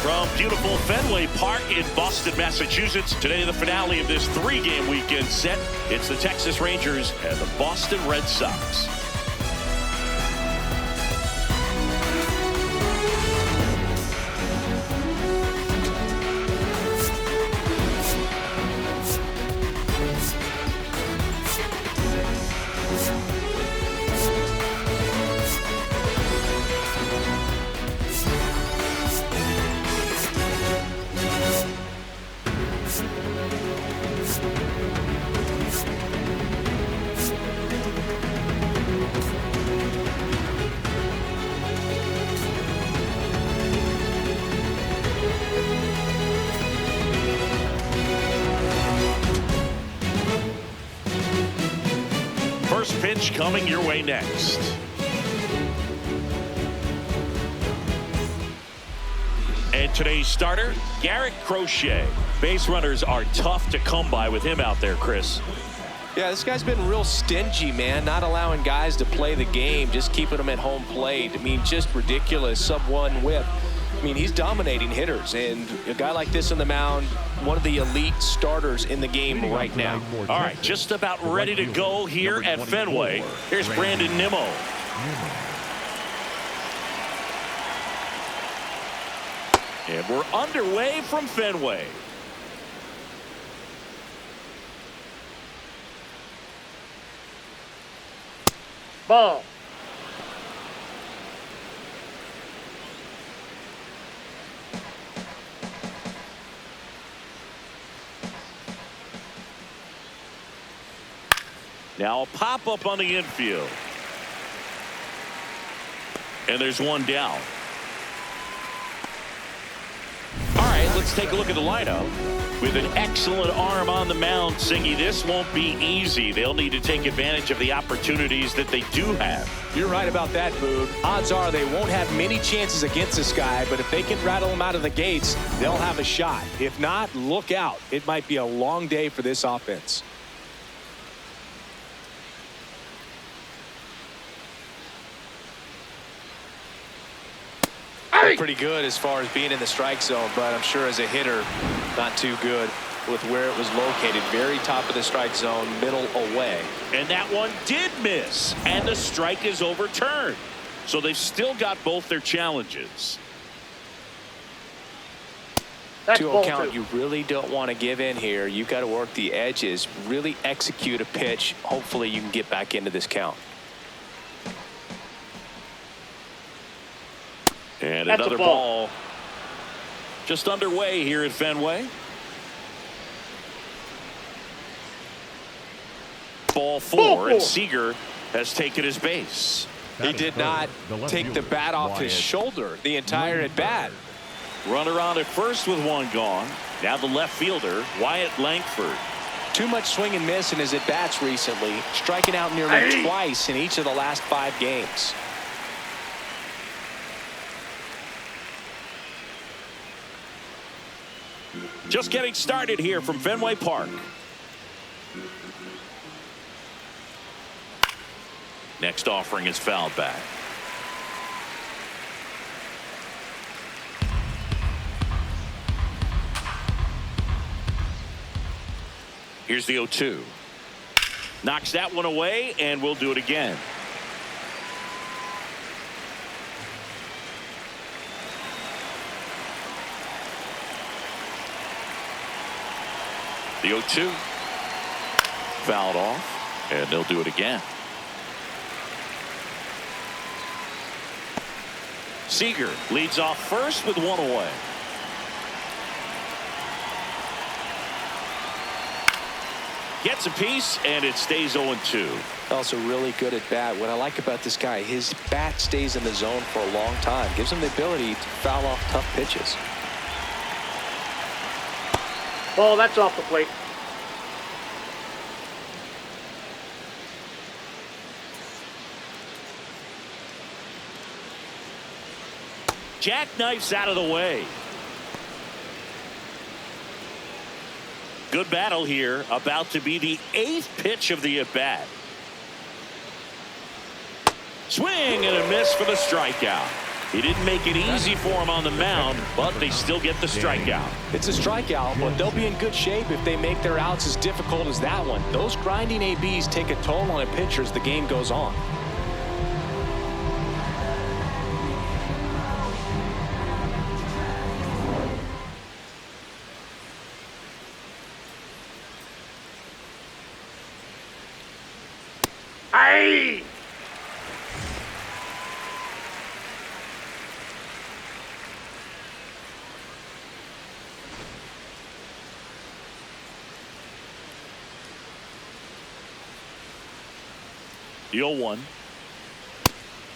From beautiful Fenway Park in Boston, Massachusetts, today the finale of this three-game weekend set. It's the Texas Rangers and the Boston Red Sox. First pitch coming your way next. And today's starter, Garrett Crochet. Base runners are tough to come by with him out there, Chris. Yeah, this guy's been real stingy, man. Not allowing guys to play the game, just keeping them at home plate. I mean, just ridiculous. Sub-1 whip. I mean, he's dominating hitters, and a guy like this on the mound, one of the elite starters in the game right now. All right, just about ready to go here at Fenway. Here's Brandon Nimmo. And we're underway from Fenway. Ball. Now a pop-up on the infield. And there's one down. All right, let's take a look at the lineup. With an excellent arm on the mound, Singy, this won't be easy. They'll need to take advantage of the opportunities that they do have. You're right about that, Boog. Odds are they won't have many chances against this guy, but if they can rattle him out of the gates, they'll have a shot. If not, look out. It might be a long day for this offense. Pretty good as far as being in the strike zone, but I'm sure as a hitter, not too good with where it was located. Very top of the strike zone, middle away. And that one did miss, and the strike is overturned. So they've still got both their challenges. 2-0 count. You really don't want to give in here. You've got to work the edges, really execute a pitch. Hopefully you can get back into this count. And another ball just underway here at Fenway. Ball four, and Seager has taken his base. He did not take the bat off his shoulder the entire at bat. Runner on at first with one gone. Now the left fielder, Wyatt Langford. Too much swing and miss in his at bats recently, striking out nearly twice in each of the last 5 games. Just getting started here from Fenway Park. Next offering is fouled back. Here's the 0-2. Knocks that one away, and we'll do it again. The 0-2 fouled off, and they'll do it again. Seager leads off first with one away. Gets a piece, and it stays 0-2. Also really good at bat. What I like about this guy, his bat stays in the zone for a long time. Gives him the ability to foul off tough pitches. Ball, that's off the plate. Jackknifes out of the way. Good battle here. About to be the 8th pitch of the at-bat. Swing and a miss for the strikeout. He didn't make it easy for him on the mound, but they still get the strikeout. It's a strikeout, but they'll be in good shape if they make their outs as difficult as that one. Those grinding ABs take a toll on a pitcher as the game goes on. Aye! The 0-1.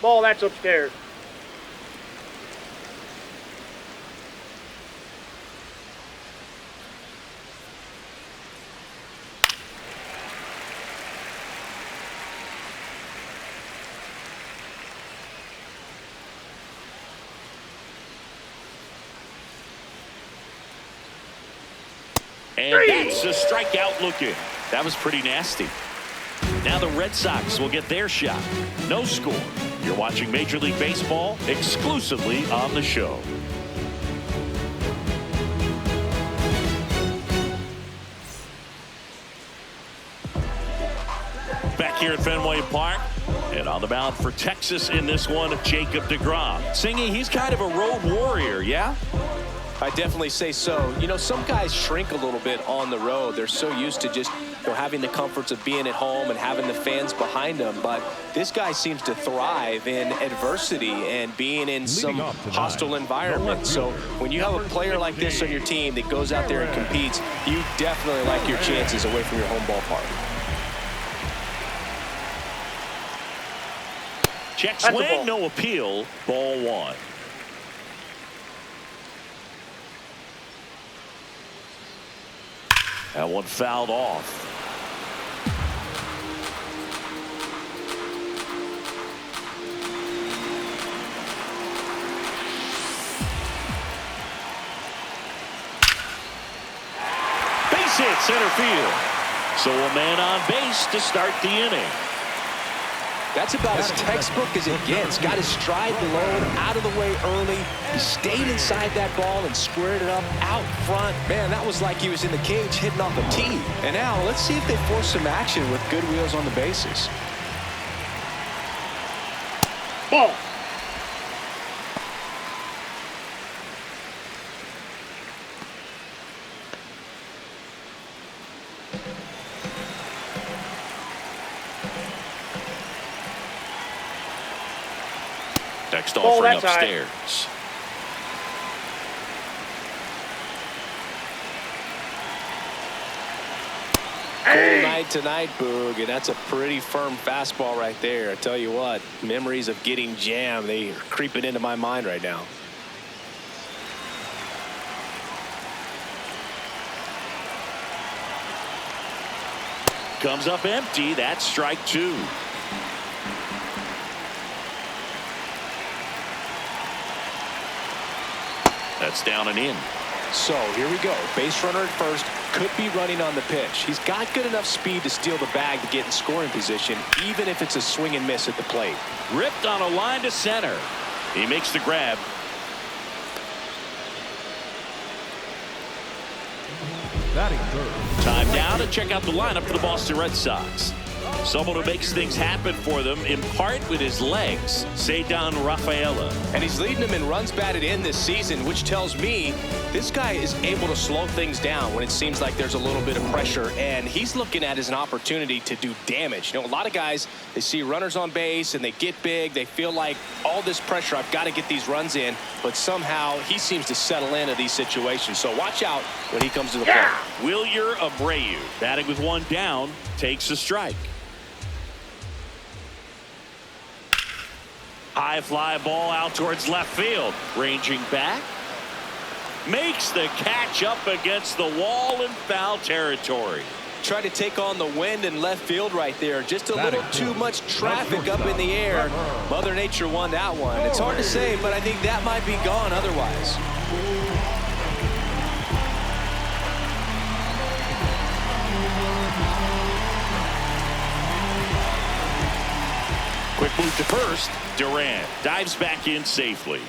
Ball, that's upstairs. And that's a strikeout looking. That was pretty nasty. Now the Red Sox will get their shot. No score. You're watching Major League Baseball exclusively on the show. Back here at Fenway Park. And on the mound for Texas in this one, Jacob DeGrom. Singy, he's kind of a road warrior, yeah? I definitely say so. You know, some guys shrink a little bit on the road. They're so used to just having the comforts of being at home and having the fans behind them. But this guy seems to thrive in adversity and being in some hostile environment. So when you have a player like this on your team that goes out there and competes, you definitely like your chances away from your home ballpark. Check swing, no appeal. Ball 1. That one fouled off. Base hit center field. So a man on base to start the inning. That's about as textbook as it gets. Got his stride below, out of the way early. He stayed inside that ball and squared it up out front. Man, that was like he was in the cage hitting off a tee. And now let's see if they force some action with good wheels on the bases. Ball. Next offering upstairs. Cold night tonight, Boog, and that's a pretty firm fastball right there. I tell you what, memories of getting jammed, they are creeping into my mind right now. Comes up empty. That's strike 2. That's down and in. So here we go. Base runner at first. Could be running on the pitch. He's got good enough speed to steal the bag to get in scoring position, even if it's a swing and miss at the plate. Ripped on a line to center. He makes the grab. Time now to check out the lineup for the Boston Red Sox. Someone who makes things happen for them in part with his legs, Ceddenne Rafaela. And he's leading them in runs batted in this season, which tells me this guy is able to slow things down when it seems like there's a little bit of pressure, and he's looking at it as an opportunity to do damage. You know, a lot of guys, they see runners on base and they get big. They feel like all this pressure, I've got to get these runs in, but somehow he seems to settle into these situations. So watch out when he comes to the plate. Wilyer Abreu, batting with one down, takes a strike. High fly ball out towards left field. Ranging back. Makes the catch up against the wall in foul territory. tried to take on the wind in left field right there. Just a little too much traffic up in the air. Mother Nature won that one. It's hard to say, but I think that might be gone otherwise. Quick move to first. Duran dives back in safely.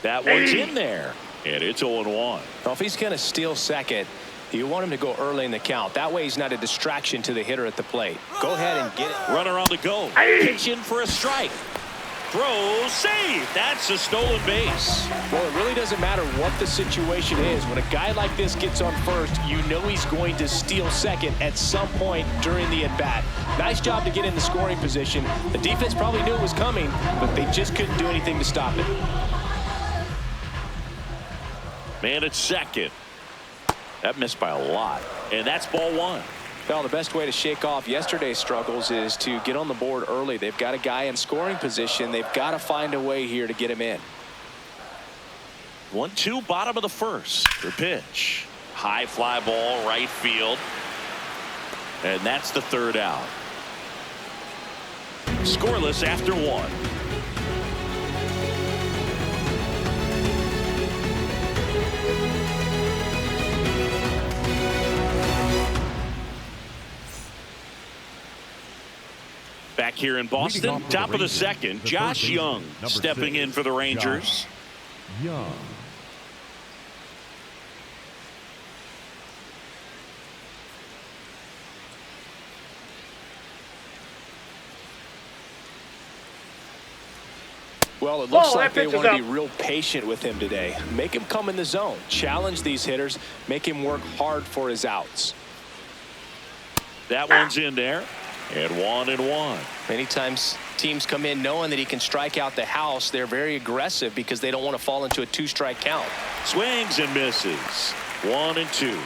That one's in there, and it's 0-1. Well, if he's going to steal second, you want him to go early in the count. That way he's not a distraction to the hitter at the plate. Go ahead and get it. Runner on the go. Pitch in for a strike. Throw, save. That's a stolen base. Well, it really doesn't matter what the situation is. When a guy like this gets on first, you know he's going to steal second at some point during the at-bat. Nice job to get in the scoring position. The defense probably knew it was coming, but they just couldn't do anything to stop it. Man at second. That missed by a lot. And that's ball one. Well, the best way to shake off yesterday's struggles is to get on the board early. They've got a guy in scoring position. They've got to find a way here to get him in. 1-2, bottom of the first. The pitch. High fly ball, right field. And that's the third out. Scoreless after one. Back here in Boston, top of the second, Josh Jung stepping in for the Rangers. Young. Well, it looks like they want to be real patient with him today. Make him come in the zone. Challenge these hitters. Make him work hard for his outs. That one's in there. And 1-1. Many times teams come in knowing that he can strike out the house. They're very aggressive because they don't want to fall into a 2-strike count. Swings and misses. 1-2.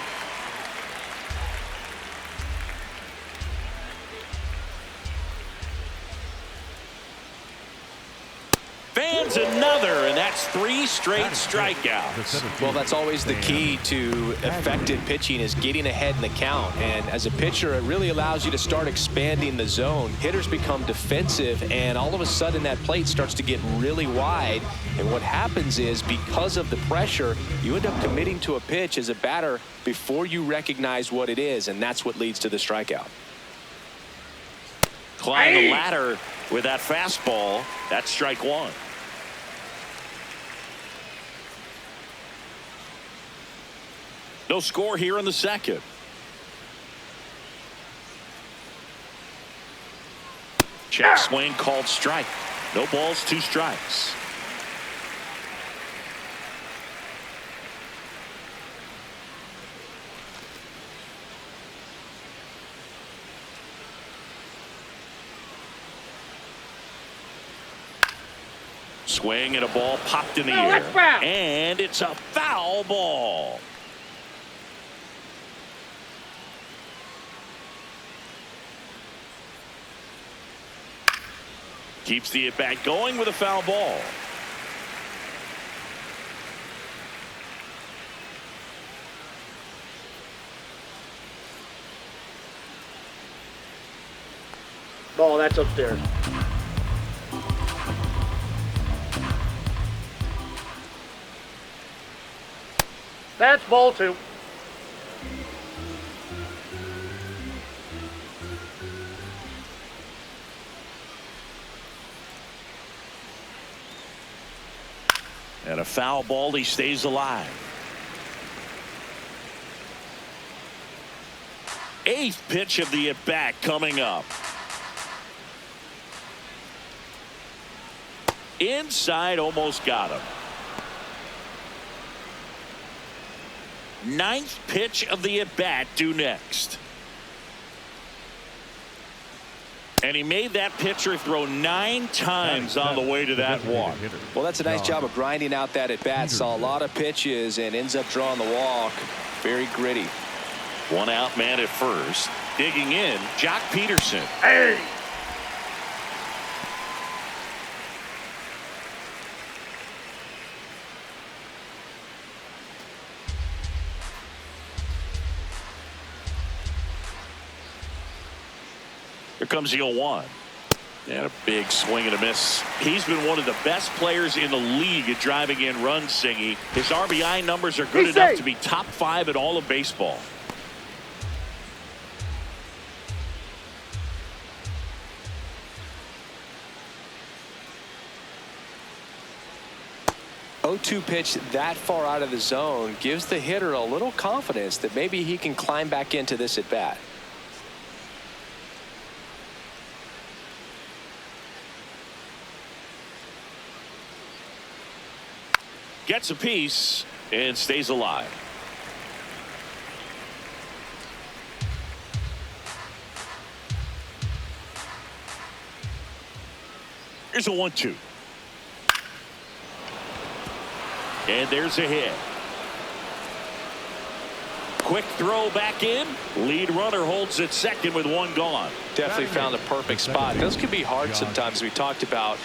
Fans another, and that's 3 straight strikeouts. Well, that's always the key to effective pitching, is getting ahead in the count. And as a pitcher, it really allows you to start expanding the zone. Hitters become defensive, and all of a sudden that plate starts to get really wide. And what happens is, because of the pressure, you end up committing to a pitch as a batter before you recognize what it is, and that's what leads to the strikeout. Climb the ladder with that fastball. That's strike one. No score here in the second. Check swing called strike. No balls, 2 strikes. Swing and a ball popped in the air. And it's a foul ball. Keeps the at-bat going with a foul ball. Ball, that's upstairs. That's ball 2. And a foul ball, he stays alive. 8th pitch of the at-bat coming up. Inside, almost got him. 9th pitch of the at-bat due next. And he made that pitcher throw 9 times on the way to that walk. Well, that's a nice job of grinding out that at-bat. Saw a lot of pitches and ends up drawing the walk. Very gritty. 1 out, man at first. Digging in, Joc Pederson. Hey! Here comes the 0-1. And a big swing and a miss. He's been one of the best players in the league at driving in runs, Singy. His RBI numbers are good enough to be top 5 in all of baseball. (0-2) pitch that far out of the zone gives the hitter a little confidence that maybe he can climb back into this at bat. Gets a piece and stays alive. Here's a 1-2. And there's a hit. Quick throw back in. Lead runner holds at second with 1 gone. Definitely found a perfect spot. Those can be hard sometimes. We talked about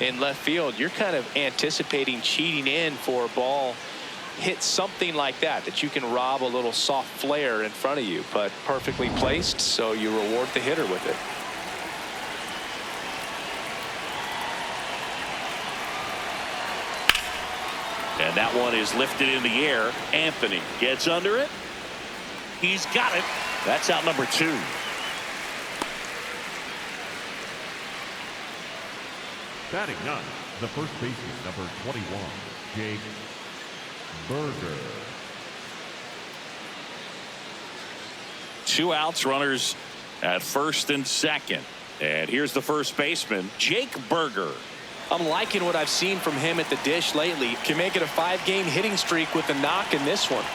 in left field. You're kind of anticipating cheating in for a ball hit something like that you can rob a little soft flare in front of you, but perfectly placed, so you reward the hitter with it. And that one is lifted in the air. Anthony gets under it. He's got it. That's out number 2. Batting 9, the first baseman, number 21, Jake Burger. 2 outs, runners at first and second. And here's the first baseman, Jake Burger. I'm liking what I've seen from him at the dish lately. Can make it a 5-game hitting streak with the knock in this one.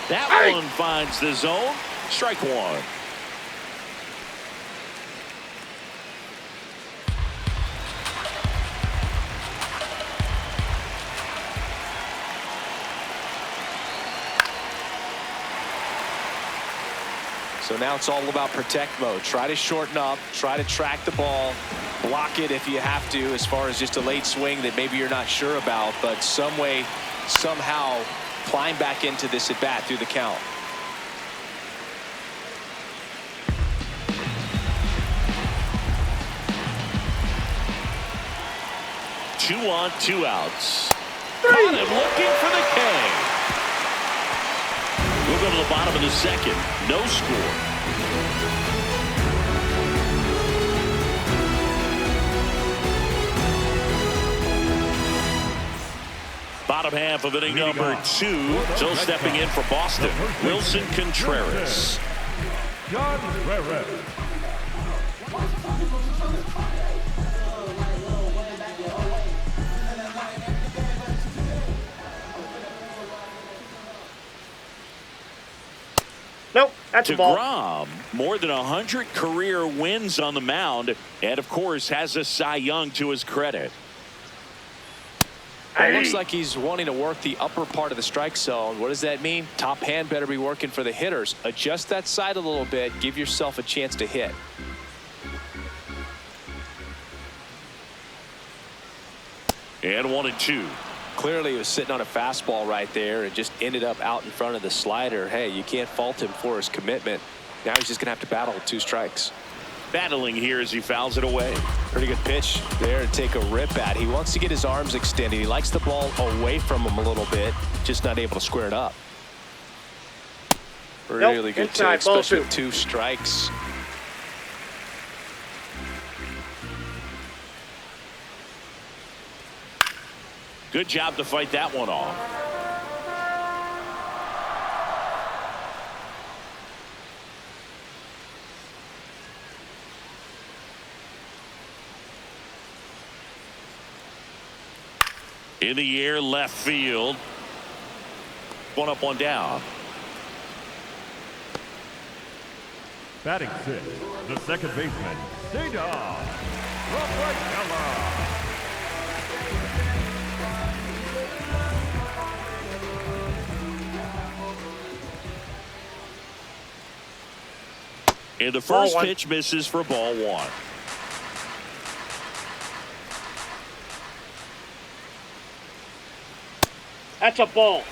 That one finds the zone. Strike 1. So now it's all about protect mode. Try to shorten up, try to track the ball, block it if you have to, as far as just a late swing that maybe you're not sure about, but some way, somehow climb back into this at bat through the count. Two on, 2 outs. Got him looking for the K. We'll go to the bottom of the second. No score. Bottom half of inning number 2. So stepping in for Boston, Willson Contreras. Nope, that's a ball. DeGrom, more than 100 career wins on the mound, and of course has a Cy Young to his credit. Well, it looks like he's wanting to work the upper part of the strike zone. What does that mean? Top hand better be working for the hitters. Adjust that side a little bit. Give yourself a chance to hit. And 1-2. Clearly he was sitting on a fastball right there and just ended up out in front of the slider. Hey, you can't fault him for his commitment. Now he's just going to have to battle with 2 strikes. Battling here as he fouls it away. Pretty good pitch there to take a rip at. He wants to get his arms extended. He likes the ball away from him a little bit, just not able to square it up. Really good inside, take, especially with 2 strikes. Good job to fight that one off. In the air, left field. One up, one down. Batting 6, the second baseman, Ceddenne Rafaela. And the first pitch misses for ball 1. That's a ball.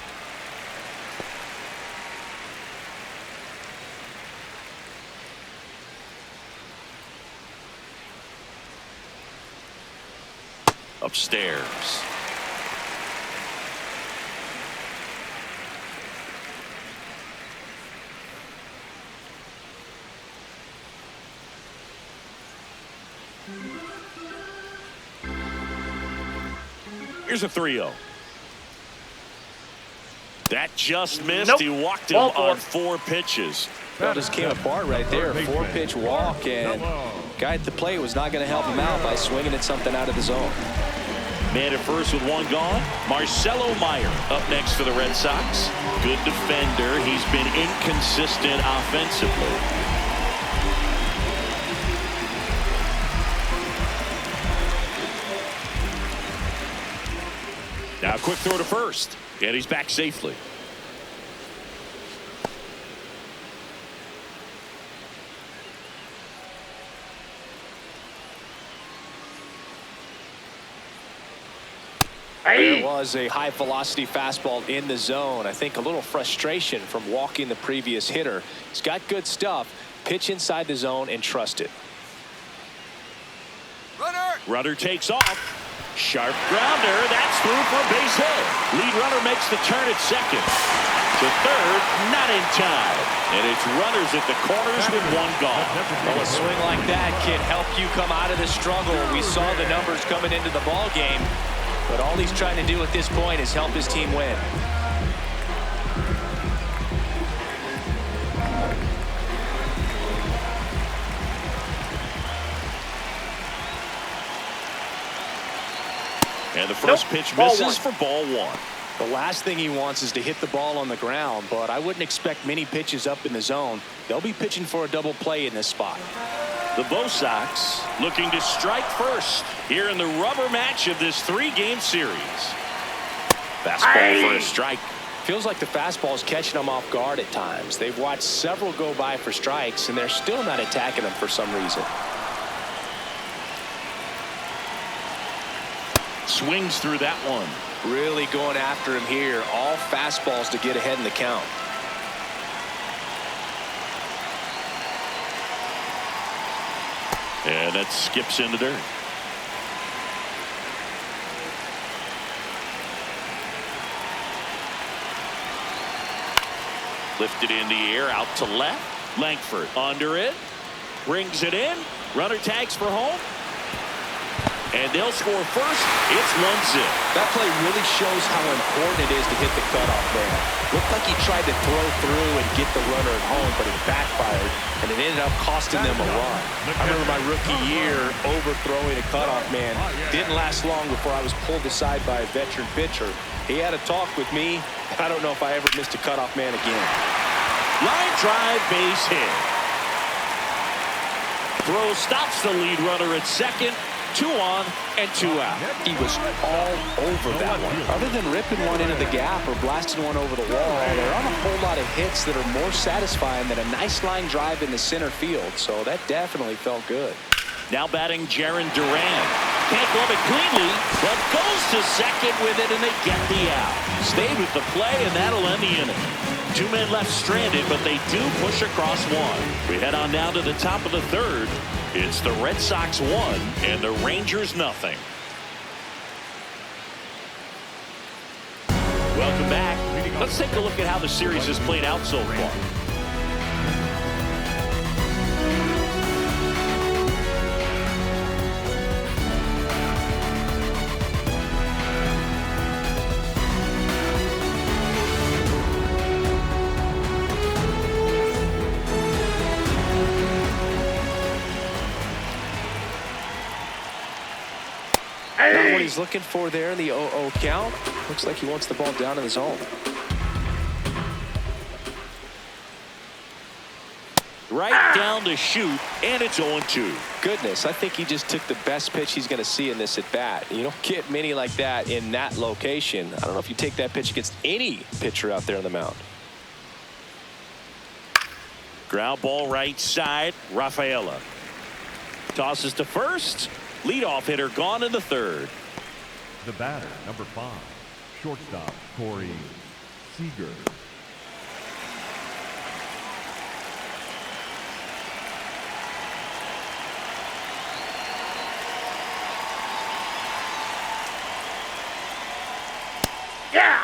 upstairs. Here's a 3-0. That just missed. Nope. He walked him Ball on four. 4 pitches. Well, just came apart right there. 4-pitch walk, and guy at the plate was not going to help him out by swinging at something out of the zone. Man at first with 1 gone. Marcelo Meyers up next for the Red Sox. Good defender. He's been inconsistent offensively. Now a quick throw to first, and he's back safely. There was a high velocity fastball in the zone. I think a little frustration from walking the previous hitter. He's got good stuff. Pitch inside the zone and trust it. Runner takes off. Sharp grounder. That's through for a base hit. Lead runner makes the turn at second. To third, not in time. And it's runners at the corners with 1 gone. Well, a swing like that can help you come out of the struggle. We saw the numbers coming into the ball game. But all he's trying to do at this point is help his team win. And the first pitch misses for ball 1. The last thing he wants is to hit the ball on the ground, but I wouldn't expect many pitches up in the zone. They'll be pitching for a double play in this spot. The Bo Sox looking to strike first here in the rubber match of this 3-game series. Fastball for a strike. Feels like the fastball is catching them off guard at times. They've watched several go by for strikes, and they're still not attacking them for some reason. Swings through that one. Really going after him here. All fastballs to get ahead in the count. And that skips into dirt. Lifted in the air, out to left. Langford under it. Brings it in. Runner tags for home. And they'll score first. It's 1-0. That play really shows how important it is to hit the cutoff man. Looked like he tried to throw through and get the runner at home, but it backfired, and it ended up costing them a run. I remember my rookie year overthrowing a cutoff man. Didn't last long before I was pulled aside by a veteran pitcher. He had a talk with me. I don't know if I ever missed a cutoff man again. Line drive, base hit. Throw stops the lead runner at second. 2 on and 2 out. He was all over that one. Other than ripping one into the gap or blasting one over the wall, there aren't a whole lot of hits that are more satisfying than a nice line drive in the center field. So that definitely felt good. Now batting Jarren Duran. Can't glove it cleanly, but goes to second with it, and they get the out. Stayed with the play, and that'll end the inning. 2 men left stranded, but they do push across 1. We head on down to the top of the 3rd. It's the Red Sox 1 and the Rangers nothing. Welcome back. Let's take a look at how the series has played out so far. Not what he's looking for there in the 0-0 count. Looks like he wants the ball down in the zone. Right down to shoot, and it's 0-2. Goodness, I think he just took the best pitch he's going to see in this at-bat. You don't get many like that in that location. I don't know if you take that pitch against any pitcher out there on the mound. Ground ball right side. Rafaela tosses to first. Leadoff hitter gone in the 3rd. The batter, number 5, shortstop Corey Seager. Yeah!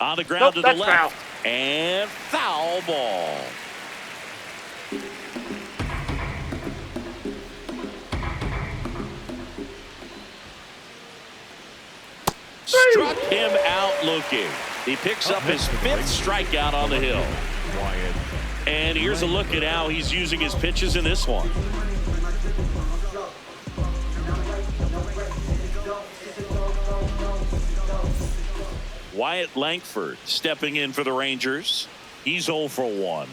On the ground to the that's left. foul. And foul ball. Struck him out looking. He picks up his 5th strikeout on the hill. Wyatt. And here's a look at how he's using his pitches in this one. Wyatt Langford stepping in for the Rangers. He's 0 for 1.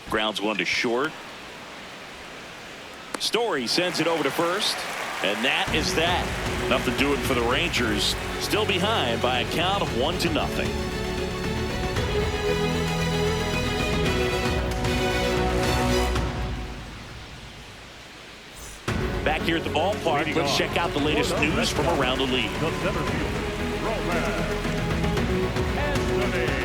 Grounds 1 to short. Story sends it over to first. And that is that. Enough to do it for the Rangers. Still behind by a count of 1-0. Back here at the ballpark, let's check out the latest news from around the league. The center fielder, SNB.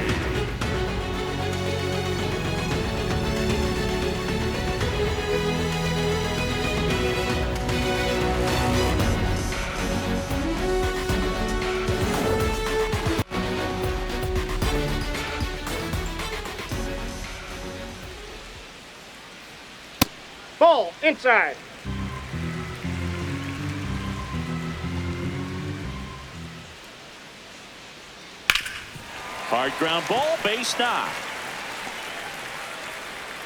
Ball inside. Hard ground ball, base knock.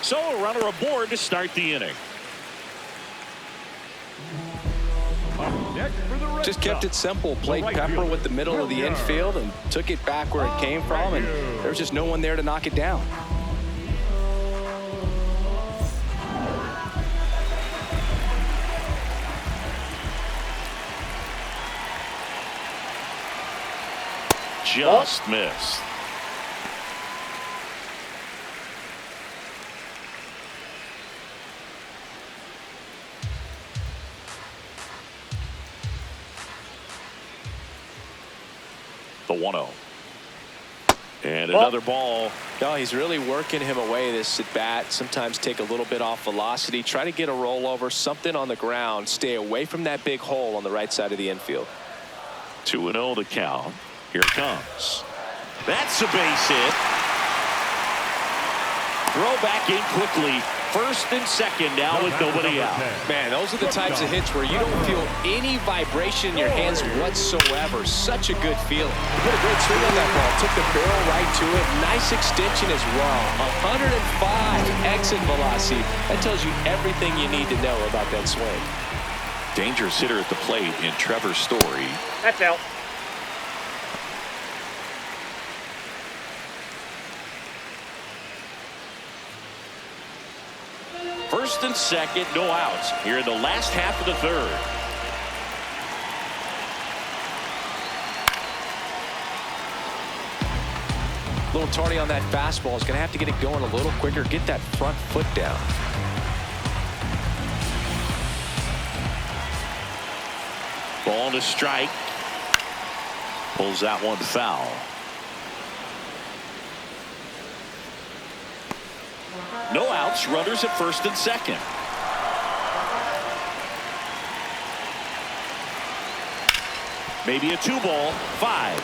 So a runner aboard to start the inning. Up next for the Red Just kept Sox, it simple. Played right Pepper fielder, with the middle of the Wilyer. infield and took it back where it came from. And there was just no one there to knock it down. Just missed. The 1-0. And another ball. No, he's really working him away this at bat. Sometimes take a little bit off velocity. Try to get a rollover, something on the ground. Stay away from that big hole on the right side of the infield. 2-0 the count. Here it comes. That's a base hit. Throw back in quickly. First and second now with nobody out. Man, those are the types of hits where you don't feel any vibration in your hands whatsoever. Such a good feeling. He put a great swing on that ball. Took the barrel right to it. Nice extension as well. 105 exit velocity. That tells you everything you need to know about that swing. Dangerous hitter at the plate in Trevor Story. That's out. First and second, no outs here in the last half of the third. A little tardy on that fastball. Is going to have to get it going a little quicker. Get that front foot down. Ball to strike. Pulls that one foul. No outs, runners at first and second. Maybe a 2-ball, 5.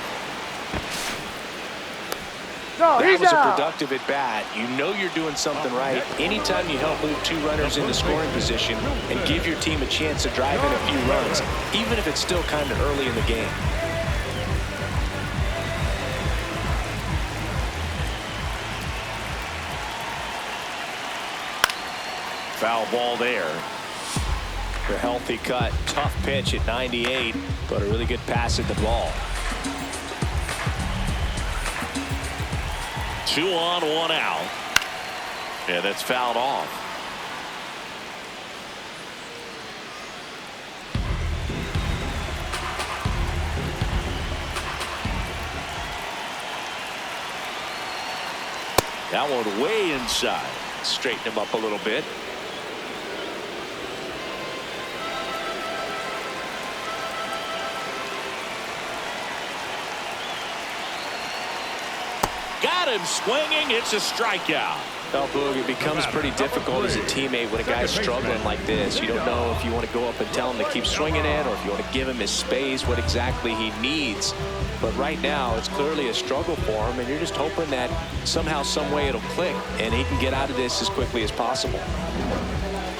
No, That he's was a out. productive at bat. You know you're doing something right. Anytime you help move 2 runners into scoring position and give your team a chance to drive in a few runs, even if it's still kind of early in the game. Foul ball there. A healthy cut. Tough pitch at 98, but a really good pass at the ball. 2 on, 1 out. Yeah, that's fouled off. That one way inside. Straighten him up a little bit. Got him swinging. It's a strikeout. Well, Boog, it becomes pretty difficult as a teammate when a guy's struggling like this. You don't know if you want to go up and tell him to keep swinging it or if you want to give him his space, what exactly he needs. But right now, it's clearly a struggle for him, and you're just hoping that somehow, some way it'll click, and he can get out of this as quickly as possible.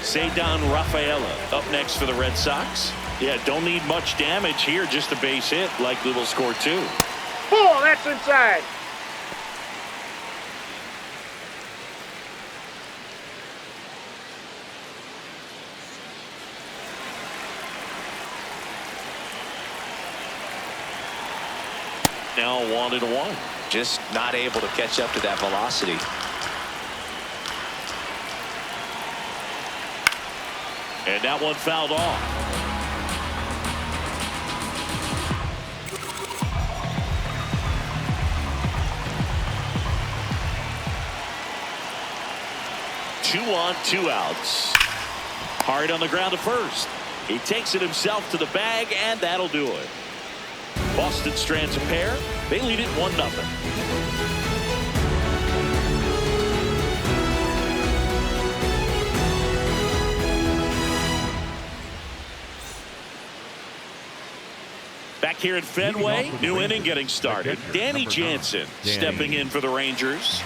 Ceddenne Rafaela up next for the Red Sox. Yeah, don't need much damage here, just a base hit. Likely will score 2. Ball, that's inside. Now 1-1. Just not able to catch up to that velocity. And that one fouled off. Two on, 2 outs. Hard on the ground to first. He takes it himself to the bag, and that'll do it. Boston strands a pair. They lead it 1-0. Back here at Fenway, new inning getting started. Danny Jansen stepping in for the Rangers.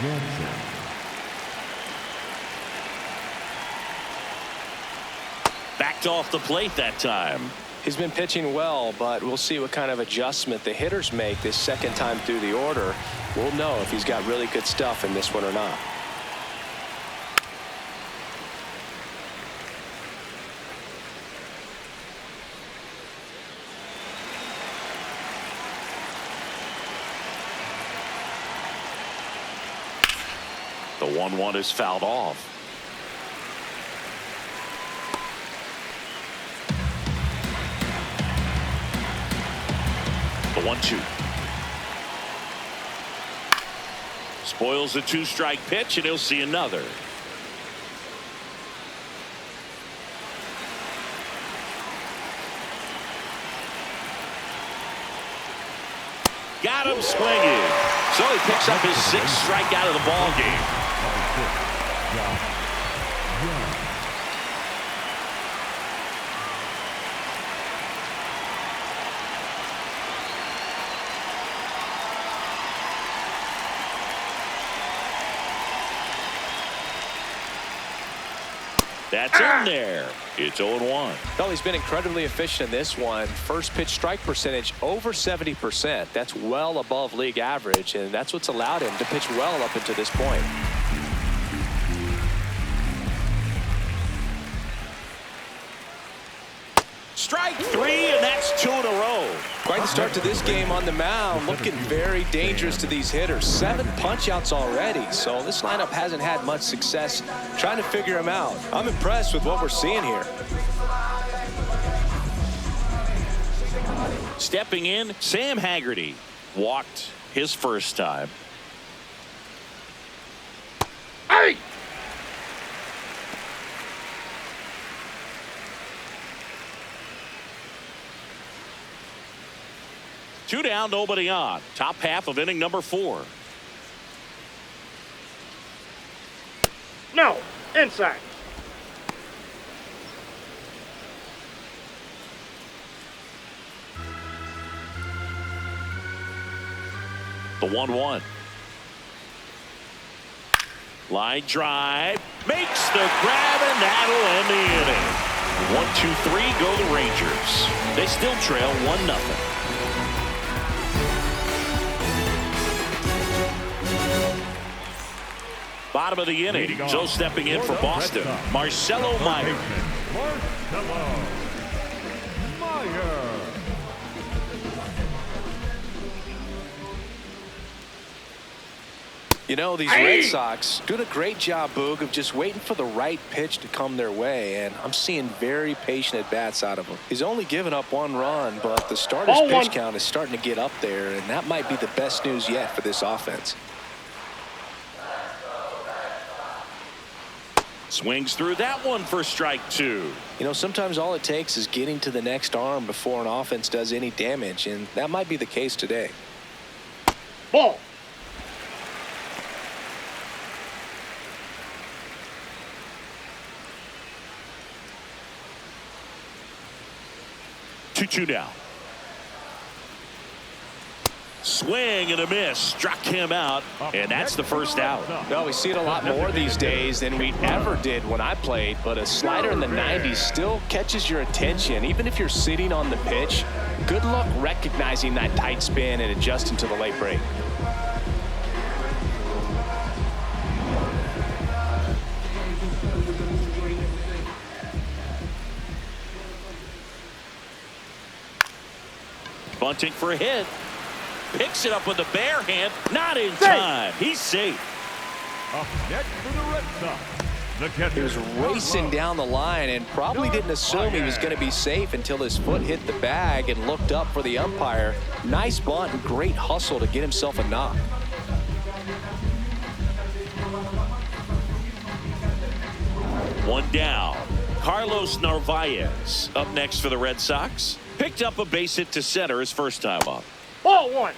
Backed off the plate that time. He's been pitching well, but we'll see what kind of adjustment the hitters make this second time through the order. We'll know if he's got really good stuff in this one or not. The 1-1 is fouled off. The 1-2. Spoils the 2-strike pitch, and he'll see another. Got him swinging. So he picks up his 6th strikeout of the ball game. That's in there. It's 0-1. Well, he's been incredibly efficient in this one. First pitch strike percentage over 70%. That's well above league average, and that's what's allowed him to pitch well up until this point. Strike 3, and that's 2 in a row. Quite the start to this game on the mound. Looking very dangerous to these hitters. 7 punch-outs already, so this lineup hasn't had much success trying to figure him out. I'm impressed with what we're seeing here. Stepping in, Sam Haggerty walked his first time. Hey! Two down, nobody on. Top half of inning number 4. No, inside. The 1-1. Line drive. Makes the grab, and that'll end the inning. 1-2-3 go the Rangers. They still trail 1-0. Bottom of the inning. So stepping in for Boston, Marcelo Meyers. You know, these Red Sox doing a great job, Boog, of just waiting for the right pitch to come their way, and I'm seeing very patient at-bats out of him. He's only given up 1 run, but the starter's pitch count is starting to get up there, and that might be the best news yet for this offense. Swings through that one for strike 2. You know, sometimes all it takes is getting to the next arm before an offense does any damage, and that might be the case today. Ball. Two now. Swing and a miss. Struck him out, and that's the first out. Well, we see it a lot more these days than we ever did when I played, but a slider in the 90s still catches your attention. Even if you're sitting on the pitch, good luck recognizing that tight spin and adjusting to the late break. Bunting for a hit. Picks it up with the bare hand. Not in time. He's safe. Up next for the Red Sox, the catcher. He was racing down the line and probably didn't assume he was going to be safe until his foot hit the bag and looked up for the umpire. Nice bunt and great hustle to get himself a knock. One down. Carlos Narvaez up next for the Red Sox. Picked up a base hit to center his first time up. Ball 1.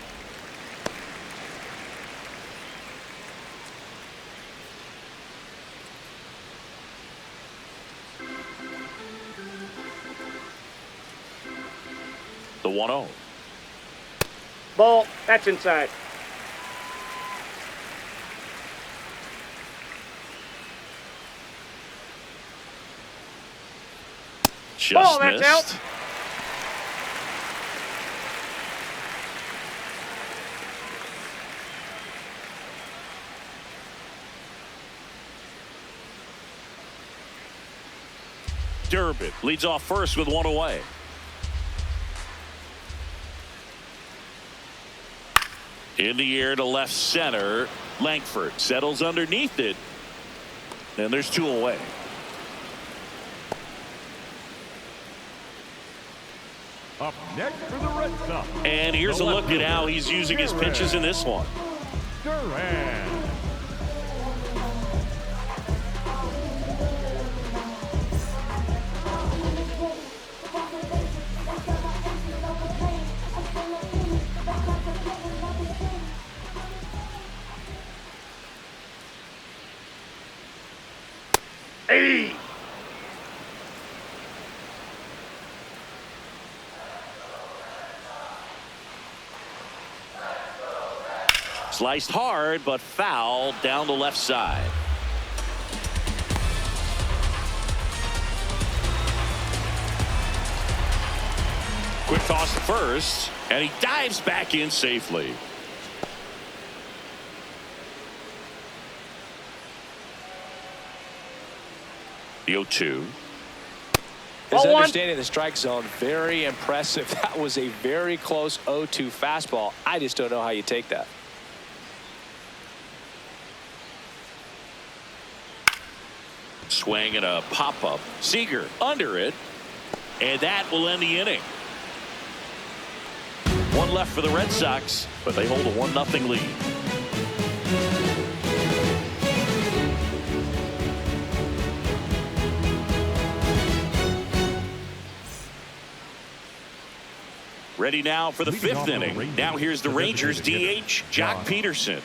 The 1-0. Ball. That's inside. Just Ball. That's missed. out. Durbin leads off first with one away. In the air to left center. Langford settles underneath it. And there's 2 away. Up next for the Red Sox. And here's a look at how he's using his pitches in this one. Duran. Hey. Sliced hard, but foul down the left side. Quick toss to first, and he dives back in safely. The 0-2. His Ball 1. understanding of the strike zone, very impressive. That was a very close 0-2 fastball. I just don't know how you take that. Swing and a pop-up. Seager under it, and that will end the inning. 1 left for the Red Sox, but they hold a 1-0 lead. Ready now for the 5th inning. Now here's the Rangers DH, Joc Pederson.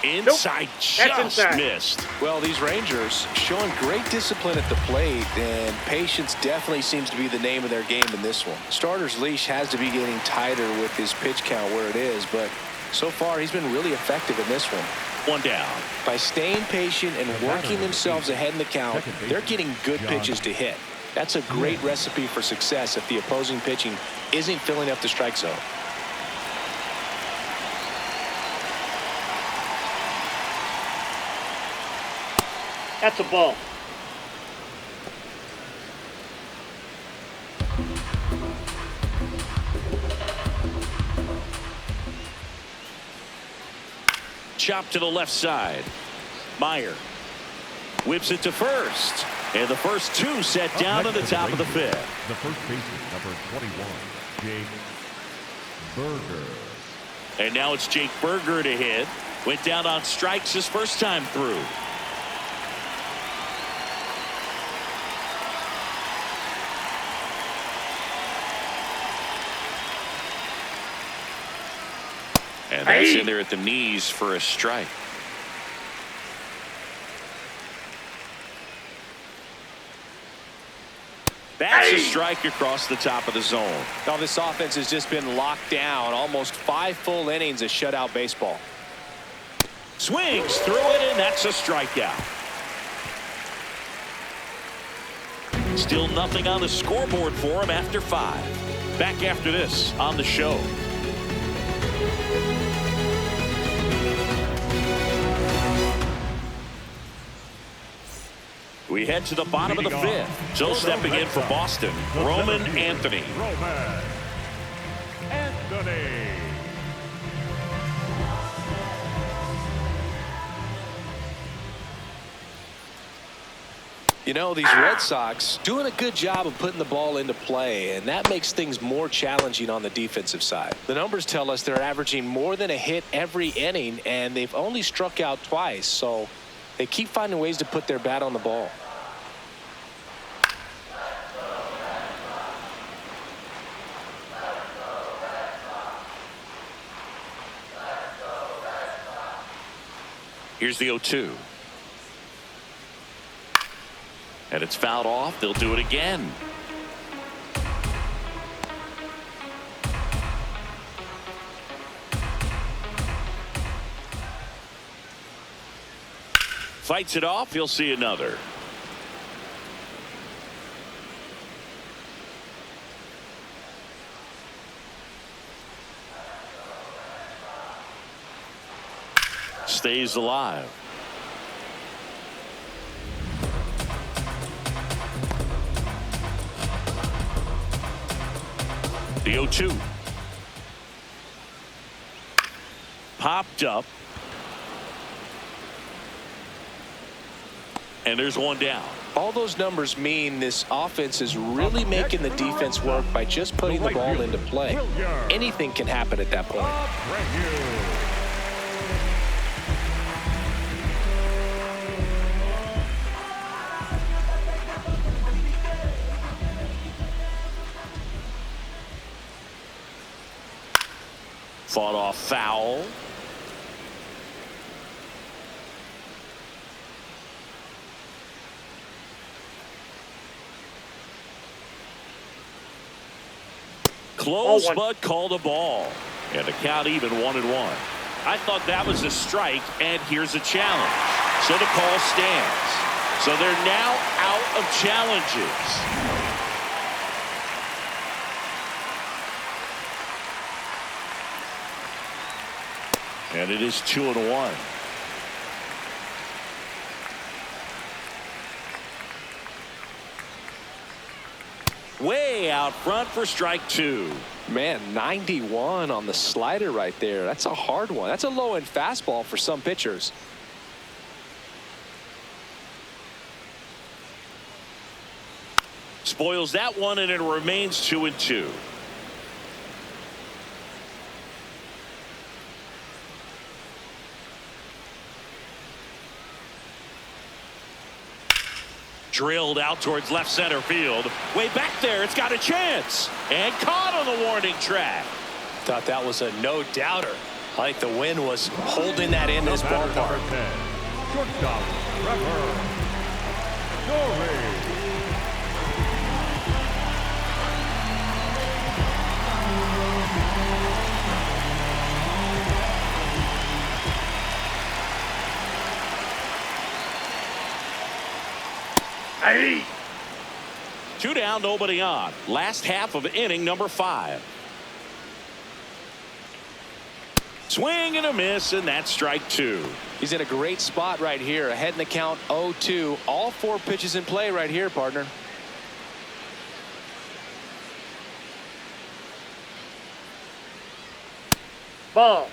Inside, just inside. missed. Well, these Rangers showing great discipline at the plate, and patience definitely seems to be the name of their game in this one. Starter's leash has to be getting tighter with his pitch count where it is, but so far he's been really effective in this one. 1 down. By staying patient and working themselves ahead in the count, they're getting good pitches to hit. That's a great recipe for success if the opposing pitching isn't filling up the strike zone. That's a ball. Chop to the left side. Meyer whips it to first. And the first two set down in the top of the fifth. The first baseman, number 21, Jake Burger. And now it's Jake Burger to hit. Went down on strikes his first time through. And that's in there at the knees for a strike. That's a strike across the top of the zone. Now this offense has just been locked down. Almost 5 full innings of shutout baseball. Swings through it, and that's a strikeout. Still nothing on the scoreboard for him after 5. Back after this on the show. We head to the bottom of the fifth. So stepping in for Boston, Roman Anthony. Roman Anthony. You know, these Red Sox doing a good job of putting the ball into play, and that makes things more challenging on the defensive side. The numbers tell us they're averaging more than a hit every inning, and they've only struck out twice, so they keep finding ways to put their bat on the ball. Here's the 0-2. And it's fouled off. They'll do it again. Fights it off. He'll see another. Stays alive. The 0-2. Popped up. And there's one down. All those numbers mean this offense is really making the defense work by just putting the ball into play. Anything can happen at that point. Fought off foul. Close, but called a ball. And the count even 1-1. I thought that was a strike, and here's a challenge. So the call stands. So they're now out of challenges. And it is 2-1. Way out front for strike 2. Man, 91 on the slider right there. That's a hard one. That's a low-end fastball for some pitchers. Spoils that one, and it remains 2-2. Drilled out towards left center field. Way back there, it's got a chance. And caught on the warning track. Thought that was a no-doubter. Like the wind was holding that in this ballpark. Shortstop, Trevor Story. Hey! 2 down, nobody on. Last half of inning number 5. Swing and a miss, and that's strike 2. He's in a great spot right here. Ahead in the count 0-2. All 4 pitches in play right here, partner. Ball.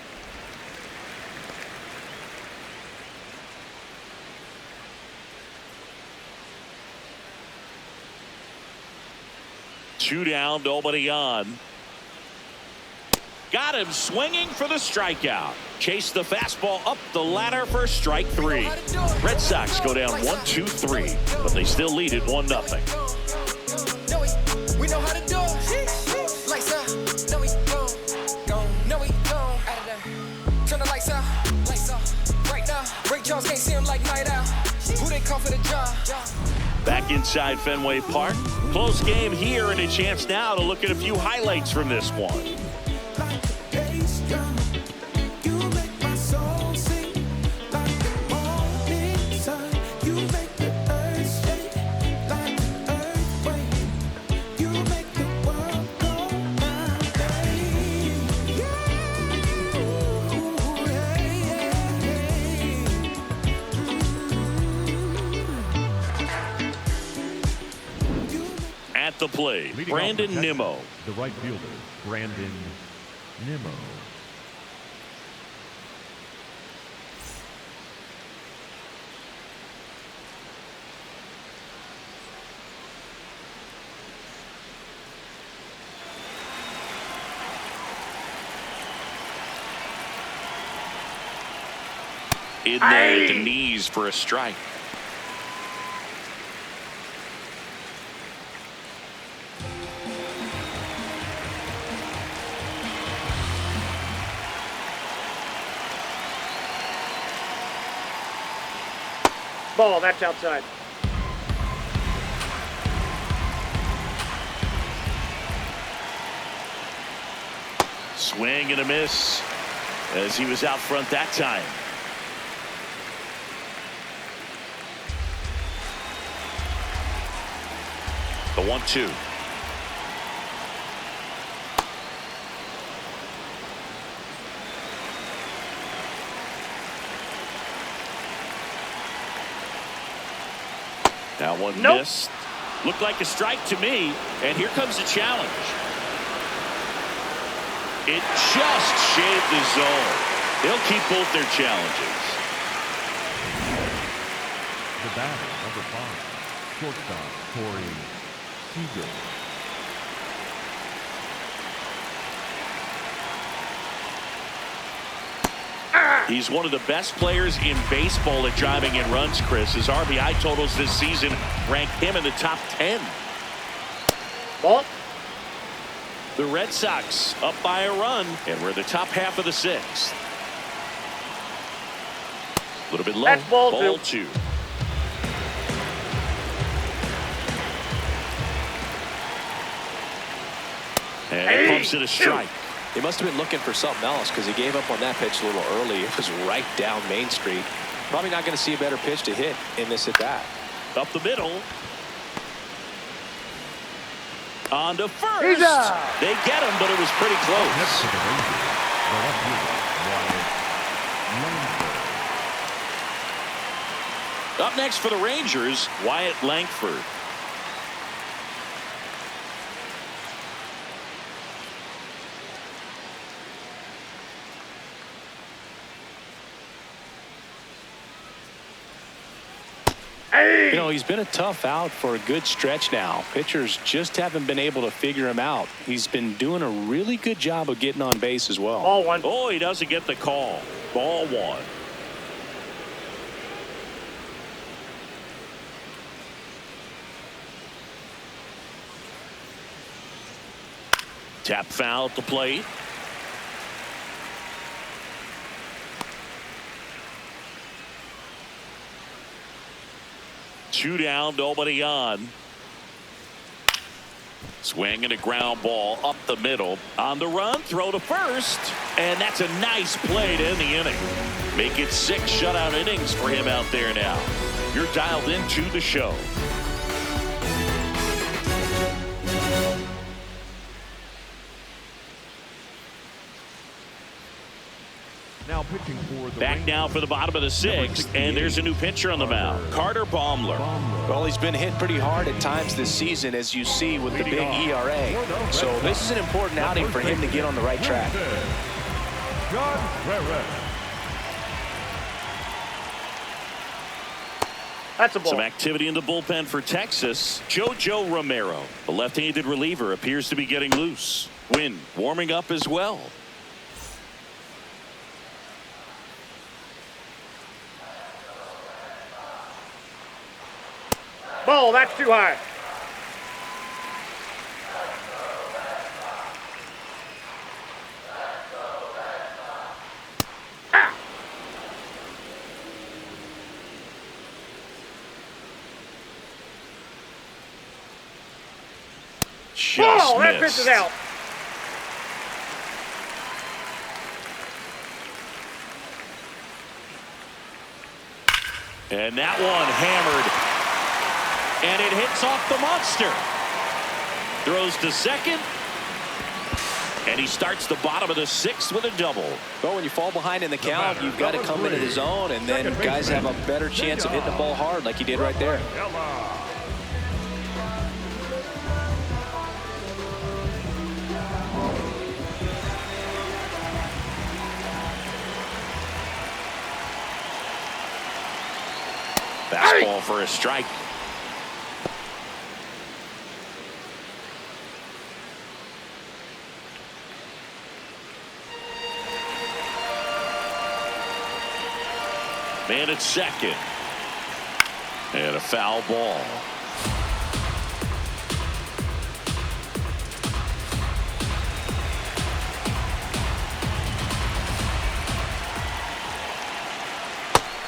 2 down, nobody on. Got him swinging for the strikeout. Chase the fastball up the ladder for strike 3. Red Sox go down 1-2-3, but they still lead it 1-0. We know how to do it. Lights out. No, we gone. No, we gone. Out of there. Turn the lights out. Lights off. Right now. Ray Charles can't see him like night out. Who they call for the job? Back inside Fenway Park. Close game here, and a chance now to look at a few highlights from this one. At the plate, Brandon Nimmo. The right fielder, Brandon Nimmo. In there at the knees for a strike. Ball, that's outside. Swing and a miss as he was out front that time. The 1-2. That one missed. Looked like a strike to me. And here comes the challenge. It just shaved the zone. They'll keep both their challenges. The batter, number 5, shortstop, Corey Seager. He's one of the best players in baseball at driving in runs, Chris. His RBI totals this season rank him in the top 10. Ball. The Red Sox up by a run, and we're in the top half of the 6th. A little bit low. That's ball 2. And he pumps it a strike. He must have been looking for something else because he gave up on that pitch a little early. It was right down Main Street. Probably not going to see a better pitch to hit in this at bat. Up the middle. On to first. They get him, but it was pretty close. Next to the Rangers, the left fielder, Wyatt Langford. Up next for the Rangers, Wyatt Langford. You know, he's been a tough out for a good stretch now. Pitchers just haven't been able to figure him out. He's been doing a really good job of getting on base as well. Ball 1. Oh, he doesn't get the call. Ball 1. Tap foul at the plate. Two down, nobody on. Swing and a ground ball up the middle. On the run, throw to first. And that's a nice play to end the inning. Make it 6 shutout innings for him out there now. You're dialed into the show. Now pitching for the Back Rangers, now for the bottom of the 6th, and there's a new pitcher on the mound, Carter Baumler. Well, he's been hit pretty hard at times this season, as you see with the big ERA. So this is an important outing for him to get on the right track. That's a ball. Some activity in the bullpen for Texas. JoJo Romero, the left-handed reliever, appears to be getting loose. Wynn warming up as well. Ball, that's too high. Just that missed. pitch is out. And that one hammered. And it hits off the monster. Throws to second. And he starts the bottom of the sixth with a double. Well, when you fall behind in the count, you've got to come into the zone, and then guys have a better chance of hitting the ball hard like he did right there. Fastball for a strike. Man at second. And a foul ball.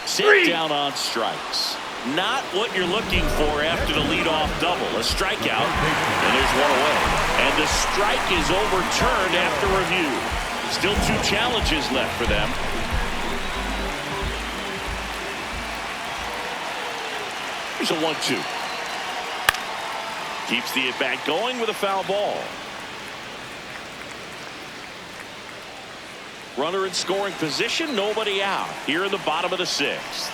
Sit down on strikes. Not what you're looking for after the leadoff double. A strikeout, and there's one away. And the strike is overturned after review. Still 2 challenges left for them. Here's a 1-2. Keeps the at-bat going with a foul ball. Runner in scoring position, nobody out. Here in the bottom of the sixth.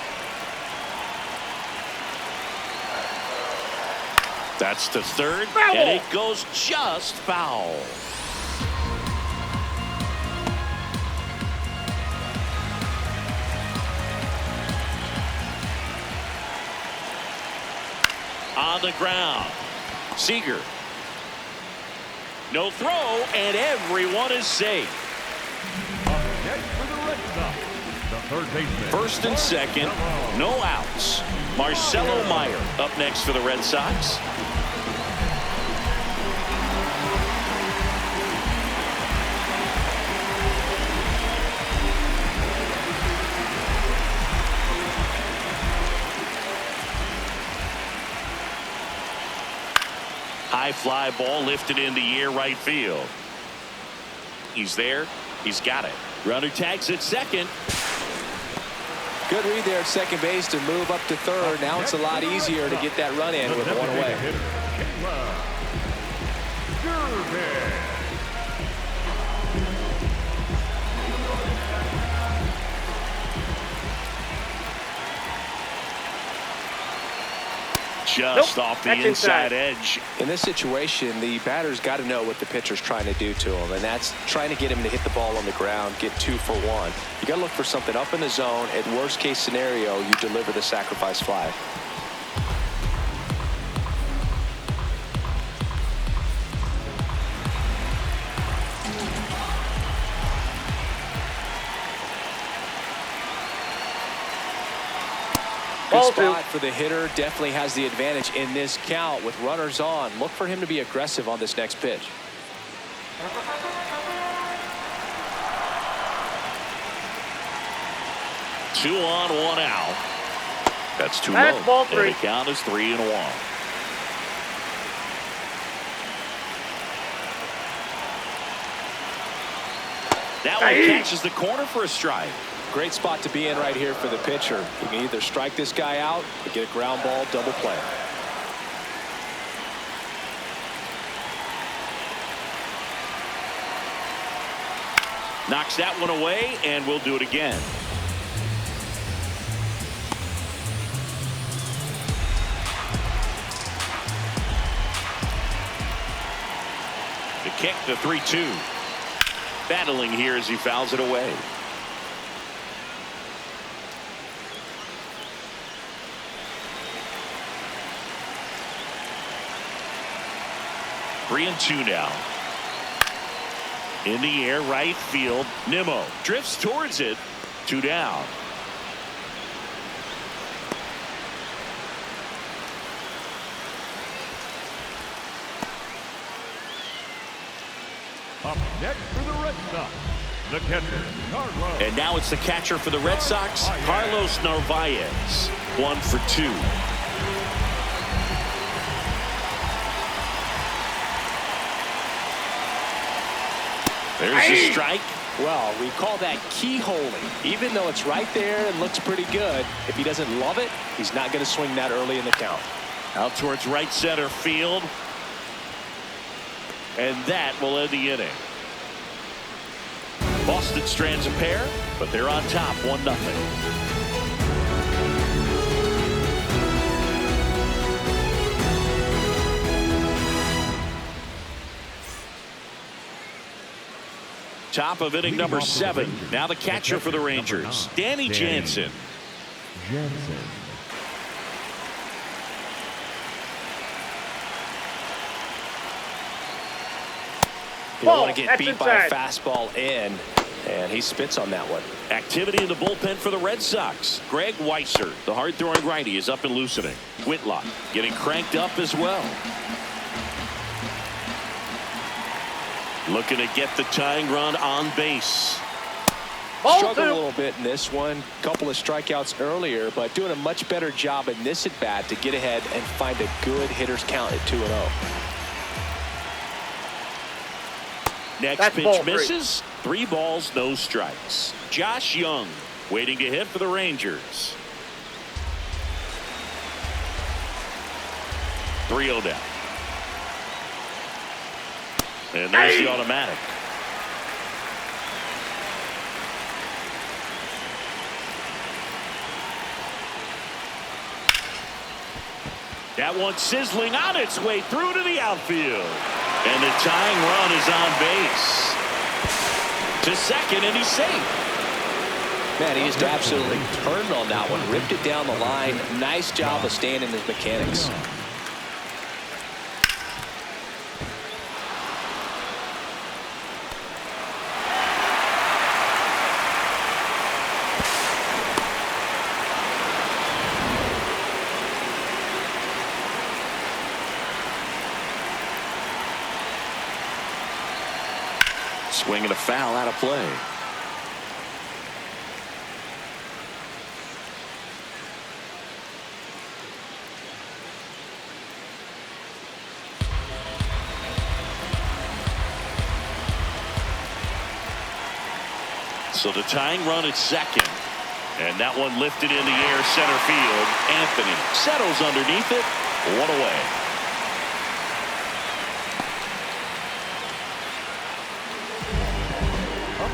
That's to third, Foul. and it goes just foul. On the ground, Seager. No throw, and everyone is safe. First and second, no outs. Marcelo Meyers up next for the Red Sox. High fly ball lifted in the air right field. He's there. He's got it. Runner tags at second. Good read there at second base to move up to third. Now it's a lot easier to get that run in with one away. Just off the inside edge. In this situation, the batter's got to know what the pitcher's trying to do to him, and that's trying to get him to hit the ball on the ground, get 2 for 1. You got to look for something up in the zone. At worst case scenario, you deliver the sacrifice fly. Good spot for the hitter. Definitely has the advantage in this count with runners on. Look for him to be aggressive on this next pitch. Two on, 1 out. That's too That's low. ball 3. And the count is 3-1. That one catches the corner for a strike. Great spot to be in right here for the pitcher. You can either strike this guy out or get a ground ball double play. Knocks that one away, and we'll do it again. The kick, the 3-2. Battling here as he fouls it away. 3-2 now. In the air, right field. Nimmo drifts towards it. 2 down. Up next for the Red Sox, the catcher, Carlos. And now it's the catcher for the Red Sox, Carlos Narvaez. 1 for 2. There's a strike. Well, we call that keyholing. Even though it's right there and looks pretty good, if he doesn't love it, he's not going to swing that early in the count. Out towards right center field. And that will end the inning. Boston strands a pair, but they're on top 1-0. Top of inning number 7. Now the catcher for the Rangers, Danny Jansen. You don't want to get beat by a fastball in, and he spits on that one. Activity in the bullpen for the Red Sox. Greg Weisser, the hard-throwing righty, is up and loosening. Whitlock getting cranked up as well. Looking to get the tying run on base. Struggled a little bit in this one. Couple of strikeouts earlier, but doing a much better job in this at-bat to get ahead and find a good hitter's count at 2-0. Next pitch misses. 3 balls, no strikes. Josh Jung waiting to hit for the Rangers. 3-0 down. And there's the automatic. That one sizzling on its way through to the outfield. And the tying run is on base. To second, and he's safe. Man, he just absolutely turned on that one. Ripped it down the line. Nice job of staying in his mechanics. Swinging a foul out of play. So the tying run at second. And that one lifted in the air center field. Anthony settles underneath it. 1 away.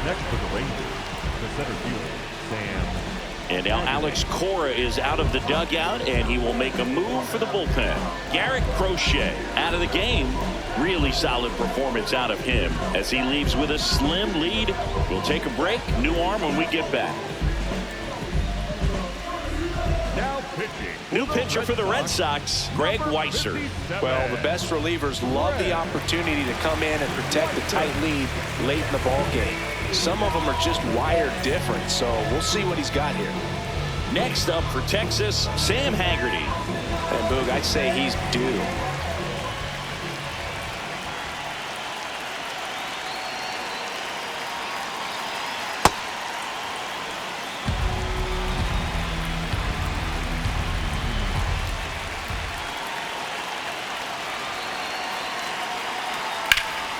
Next for the Rangers, the center fielder, Sam. And now Alex Cora is out of the dugout, and he will make a move for the bullpen. Garrett Crochet out of the game. Really solid performance out of him as he leaves with a slim lead. We'll take a break. New arm when we get back. Now pitching. New pitcher for the Red Sox, Greg Weisser. Well, the best relievers love the opportunity to come in and protect the tight lead late in the ball game. Some of them are just wired different, so we'll see what he's got here. Next up for Texas, Sam Haggerty. And Boog, I'd say he's due.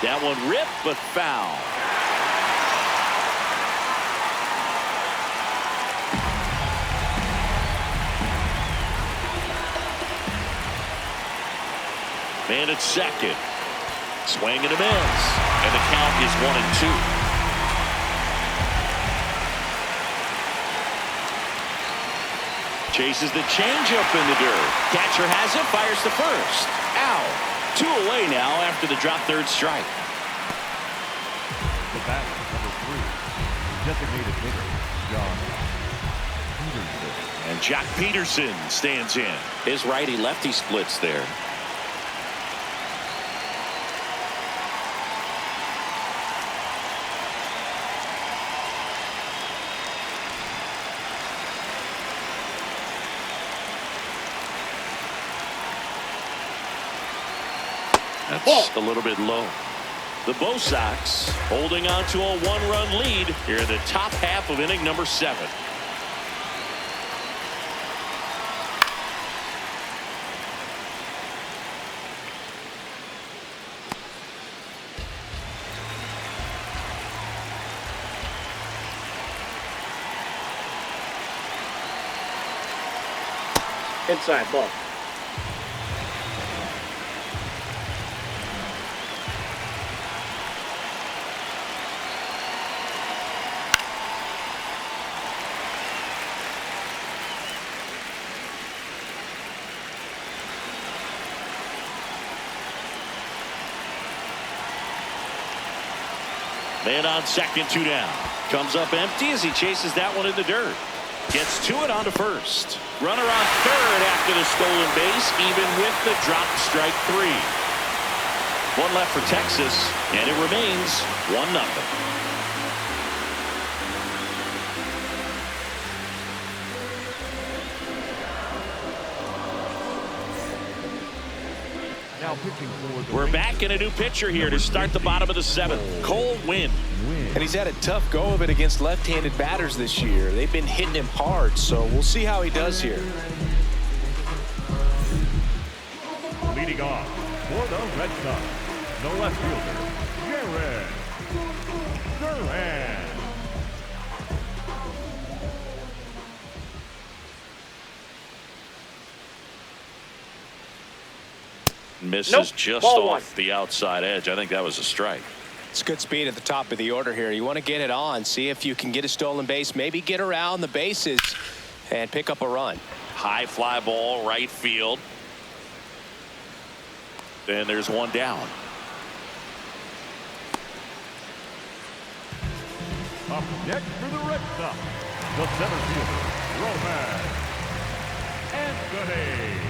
That one ripped, but foul. Man at second. Swing and a miss. And the count is 1-2. Chases the changeup in the dirt. Catcher has it, fires to first. Out. 2 away now after the drop third strike. The batter, number 3, designated hitter, Joc Pederson. And Joc Pederson stands in. His righty-lefty splits there. That's a little bit low. The Bo Sox holding on to a one-run lead here in the top half of inning number 7. Inside ball. Man on second, 2 down. Comes up empty as he chases that one in the dirt. Gets to it onto first. Runner on third after the stolen base, even with the drop strike 3. One left for Texas, and it remains 1-0. Now pitching for the We're back in a new pitcher here to start the bottom of the 7th. Cole Winn. And he's had a tough go of it against left-handed batters this year. They've been hitting him hard, so we'll see how he does here. leading off for the Red Sox, the left fielder, Jarren Duran. Misses just off the outside edge. I think that was a strike. It's good speed at the top of the order here. You want to get it on, see if you can get a stolen base, maybe get around the bases and pick up a run. High fly ball, right field. Then there's one down. Up next for the Red Sox, the center fielder, Roman Anthony.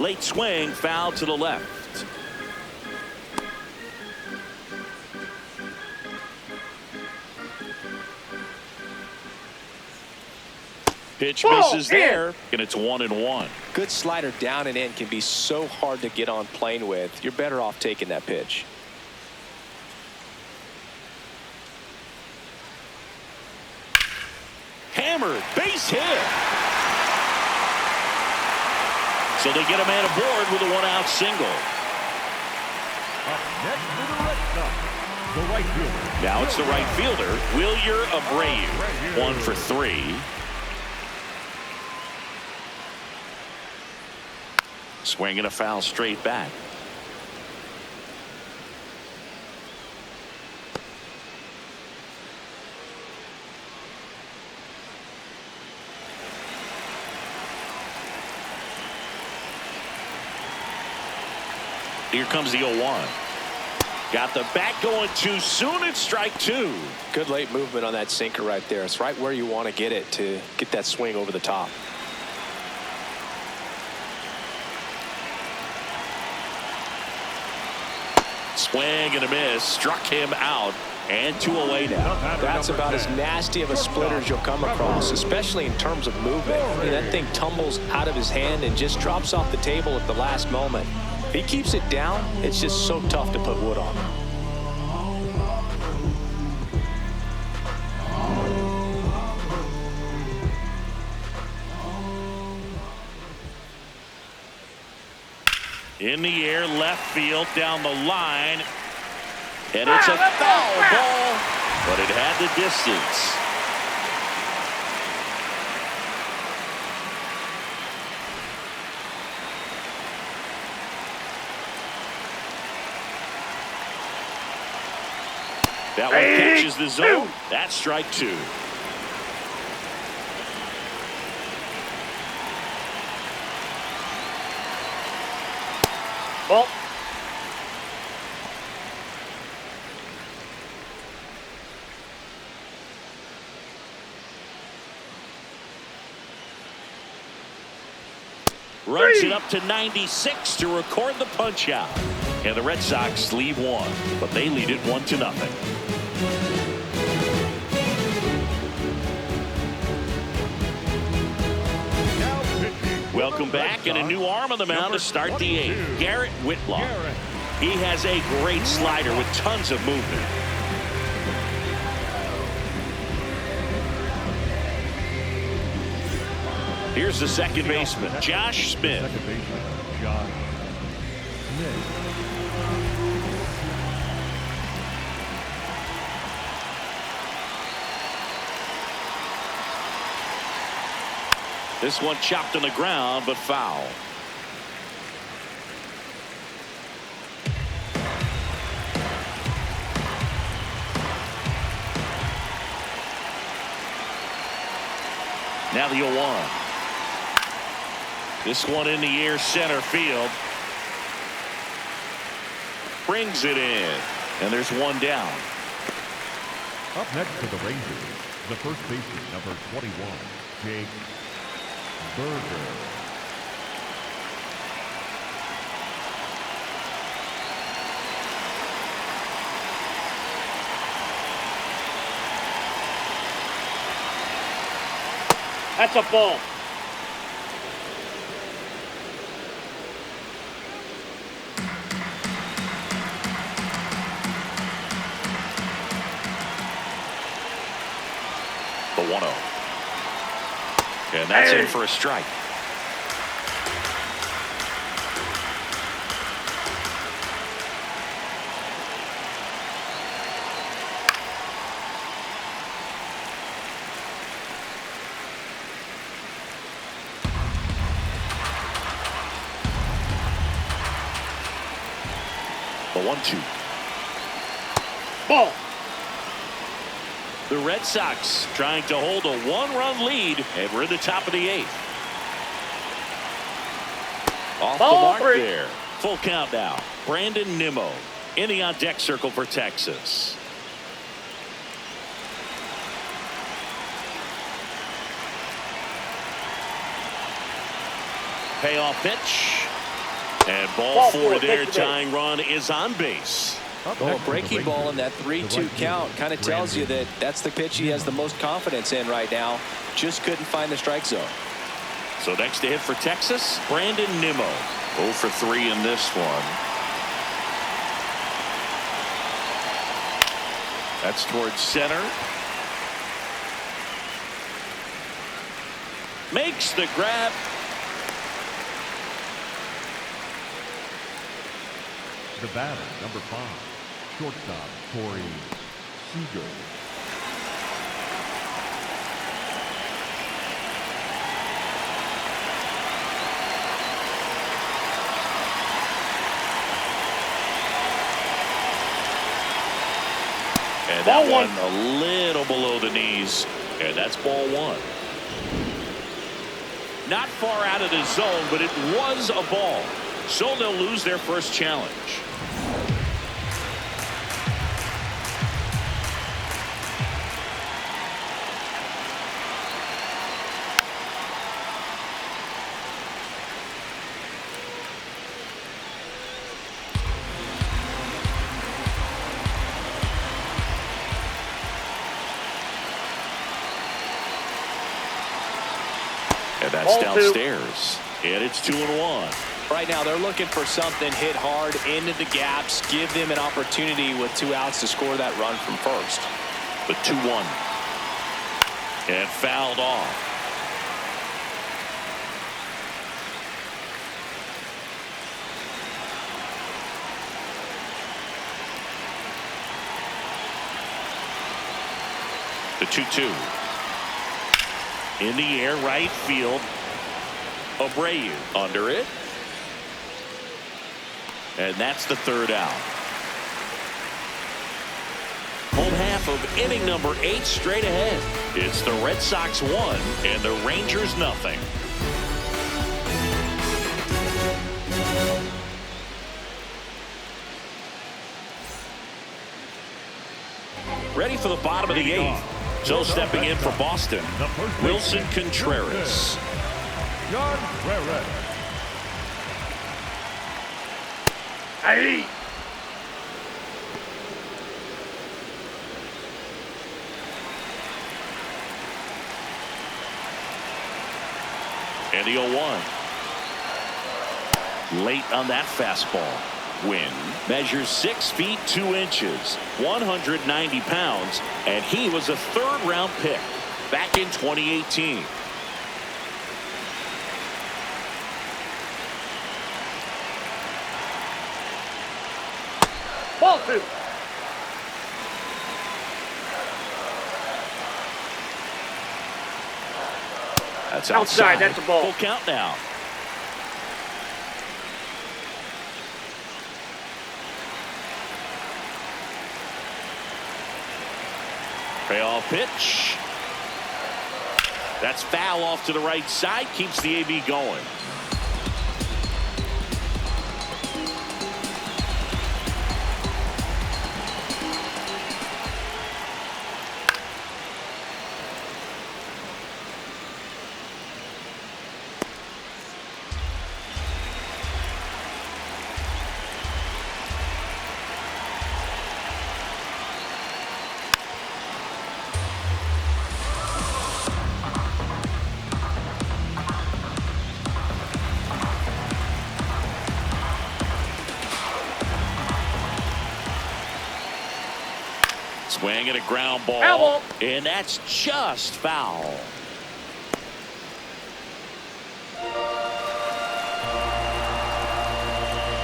Late swing, foul to the left. Pitch misses there, and it's 1-1. Good slider down and in can be so hard to get on plane with. You're better off taking that pitch. Hammered, base hit. So they get a man aboard with a one-out single. Up next for the Red Sox, the right fielder. Now it's the right fielder, Wilyer Abreu. 1 for 3. Swinging a foul straight back. Here comes the 0-1. Got the bat going too soon. It's strike 2. Good late movement on that sinker right there. It's right where you want to get it to get that swing over the top. Swing and a miss. Struck him out. And 2 away now. That's about as nasty of a splitter as you'll come across, especially in terms of movement. I mean, that thing tumbles out of his hand and just drops off the table at the last moment. If he keeps it down, it's just so tough to put wood on. In the air, left field, down the line. And it's a foul ball, but it had the distance. That one catches the zone. That's strike 2. Ball. Runs it up to 96 to record the punch out. And the Red Sox lead one, but they lead it 1-0. Welcome back, and a new arm on the mound to start the 8th. Garrett Whitlock. He has a great slider with tons of movement. Here's the second baseman, Josh Smith. Second baseman, Josh Smith. This one chopped on the ground, but foul. Now the 0-1. This one in the air, center field. Brings it in, and there's one down. Up next for the Rangers, the first baseman, number 21, Jake Burger. That's a ball. The 1-0. And that's in for a strike. The 1-2. Ball. The Red Sox trying to hold a 1-run lead, and we're in the top of the 8th. Off the mark there. Full count now. Brandon Nimmo in the on-deck circle for Texas. Payoff pitch. And ball four there. Tying run is on base. Well, breaking ball in that 3-2 count kind of tells you that that's the pitch he has the most confidence in right now. Just couldn't find the strike zone. So next to hit for Texas, Brandon Nimmo. 0 for 3 in this one. That's towards center. Makes the grab. The batter, number 5, shortstop Corey Seager. And that one a little below the knees, and that's ball 1. Not far out of the zone, but it was a ball. So they'll lose their first challenge. And that's downstairs. And it's 2-1. Right now they're looking for something hit hard into the gaps, give them an opportunity with 2 outs to score that run from first. The 2-1. And fouled off. The 2-2. In the air, right field. Abreu under it. And that's the 3rd out. Home half of inning number 8 straight ahead. It's the Red Sox 1 and the Rangers nothing. Ready for the bottom of the 8th. So stepping in for Boston, Willson Contreras. Contreras. Hey. And the 0-1. late on that fastball. Wynn measures 6 feet 2 inches, 190 pounds, and he was a third-round pick back in 2018. Ball 2. That's outside. That's a ball. Full count now. Payoff pitch. That's foul off to the right side. Keeps the AB going. Swing and a ground ball. Elbow. And that's just foul.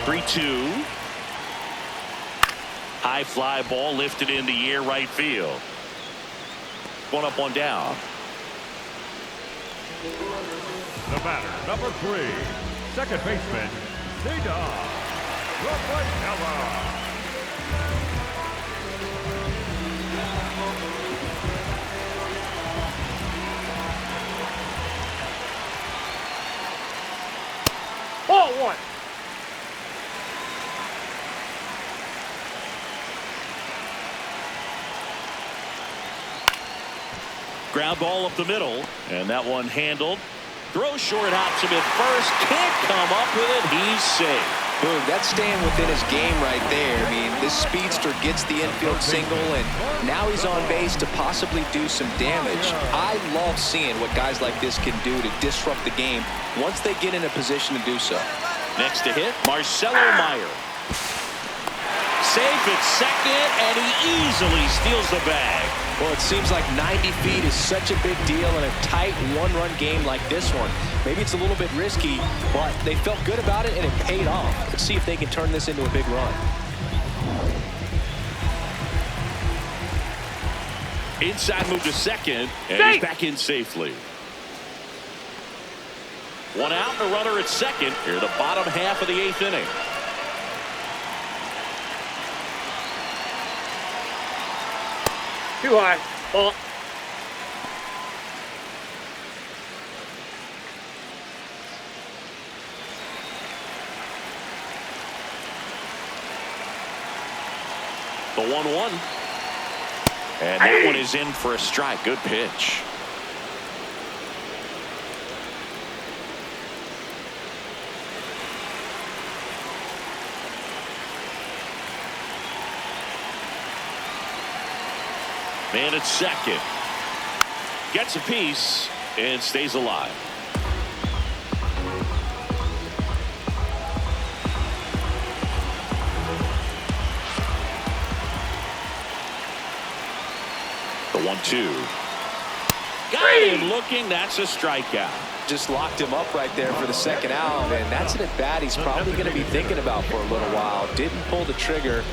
Three-two. High fly ball lifted in the air right field. One up, one down. The batter, number 3, second baseman, Ceddenne Rafaela. Ball 1. Ground ball up the middle, and that one handled. Throw short out to mid first. Can't come up with it. He's safe. Boom, that's staying within his game right there. I mean, this speedster gets the infield single, and now he's on base to possibly do some damage. I love seeing what guys like this can do to disrupt the game once they get in a position to do so. Next to hit, Marcelo Meyers. Safe at second, and he easily steals the bag. Well, it seems like 90 feet is such a big deal in a tight one-run game like this one. Maybe it's a little bit risky, but they felt good about it, and it paid off. Let's see if they can turn this into a big run. Inside move to second, and Safe. he's back in safely. One out, and a runner at second. Here the bottom half of the 8th inning. Too high. Ball. The 1-1. And that one is in for a strike. Good pitch. Man at second. Gets a piece and stays alive. The 1-2. Got him looking. That's a strikeout. Just locked him up right there for the second out, and that's an at-bat he's probably going to be thinking about for a little while. Didn't pull the trigger.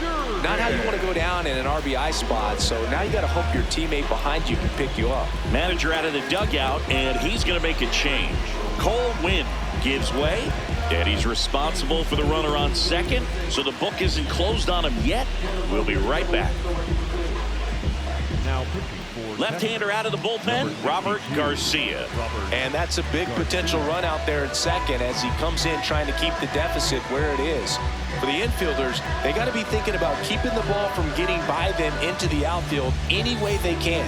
Not how you want to go down in an RBI spot, so now you got to hope your teammate behind you can pick you up. Manager out of the dugout, and he's going to make a change. Cole Wynn gives way, and he's responsible for the runner on second, so the book isn't closed on him yet. We'll be right back. Now pitching for Left-hander out of the bullpen, Robert Garcia. And that's a big potential run out there at second as he comes in trying to keep the deficit where it is. For the infielders, they got to be thinking about keeping the ball from getting by them into the outfield any way they can.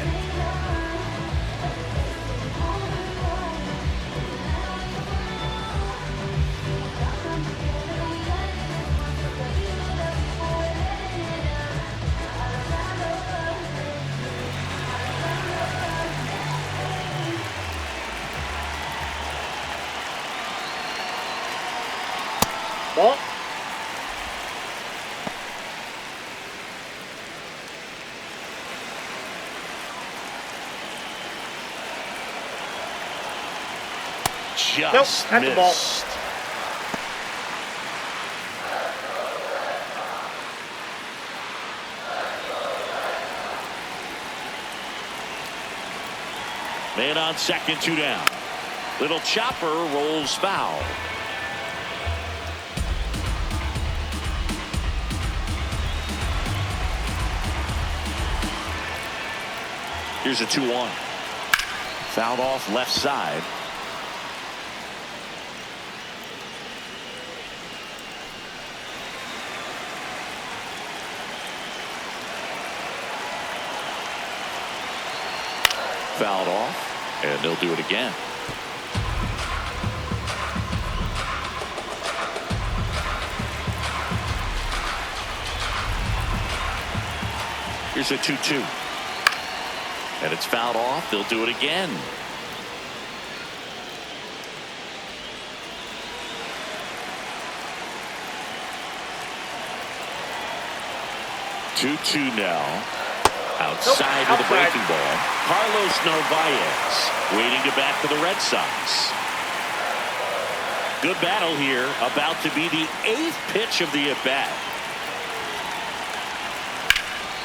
Just that's a ball. missed. Man on second, 2 down. Little chopper rolls foul. Here's a 2-1. Fouled off left side. Fouled off, and they'll do it again. Here's a 2-2. And it's fouled off. They'll do it again. Two now. Outside with a breaking ball. Carlos Narvaez waiting to bat for the Red Sox. Good battle here. About to be the 8th pitch of the at-bat.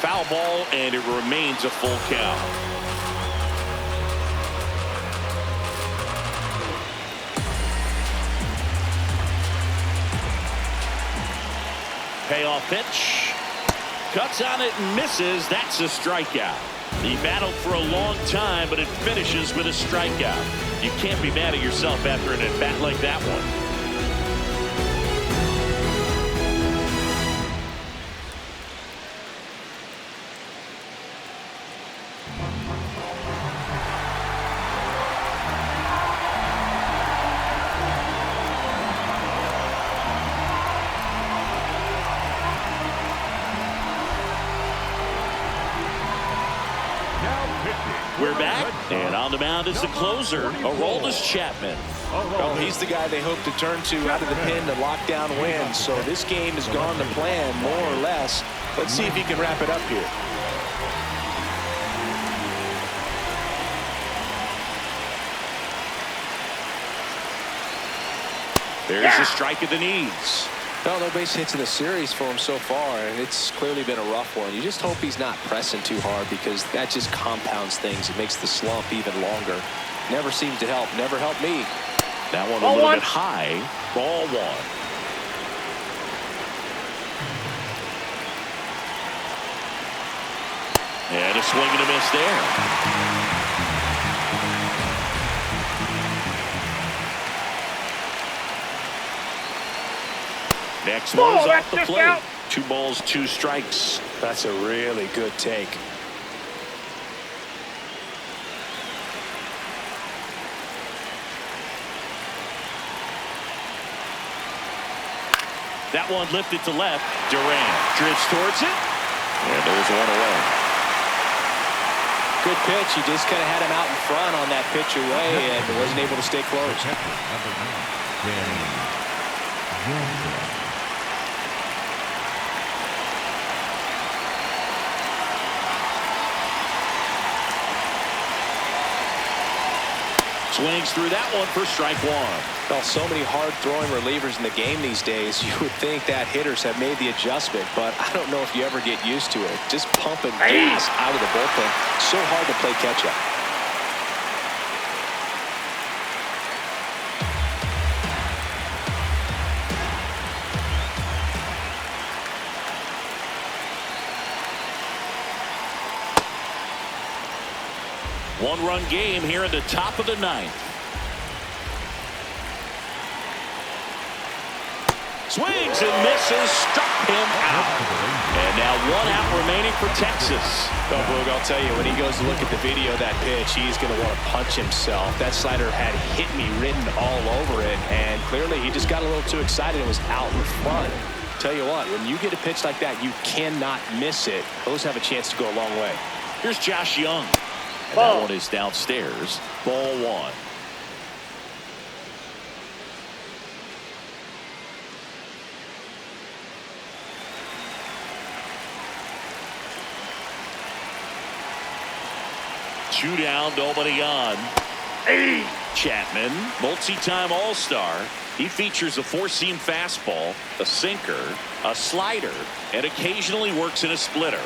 Foul ball, and it remains a full count. Payoff pitch. Cuts on it and misses. That's a strikeout. He battled for a long time, but it finishes with a strikeout. You can't be mad at yourself after an at-bat like that one. We're back, and on the mound is the closer, Aroldis Chapman. Well, he's the guy they hope to turn to out of the pen to lock down wins. So this game has gone to plan, more or less. Let's see if he can wrap it up here. There's a strike at the knees. Well, no base hits in the series for him so far, and it's clearly been a rough one. You just hope he's not pressing too hard, because that just compounds things. It makes the slump even longer. Never seems to help. Never helped me. That one a little bit high. Ball 1. And a swing and a miss there. Next one's off the plate. 2 balls, 2 strikes. That's a really good take. That one lifted to left. Duran drifts towards it. And there's one away. Good pitch. He just kind of had him out in front on that pitch away and wasn't able to stay close. Swings through that one for strike 1. Well, so many hard-throwing relievers in the game these days. You would think that hitters have made the adjustment, but I don't know if you ever get used to it. Just pumping gas out of the bullpen. So hard to play catch-up. One-run game here in the top of the 9th. Swings and misses, struck him out. And now 1 out remaining for Texas. Oh, Boog, I'll tell you, when he goes to look at the video of that pitch, he's going to want to punch himself. That slider had hit me written all over it, and clearly he just got a little too excited and was out in front. Tell you what, when you get a pitch like that, you cannot miss it. Those have a chance to go a long way. Here's Josh Jung. And that one is downstairs. Ball 1. Two down, nobody on. Chapman, multi-time All-Star. He features a four-seam fastball, a sinker, a slider, and occasionally works in a splitter.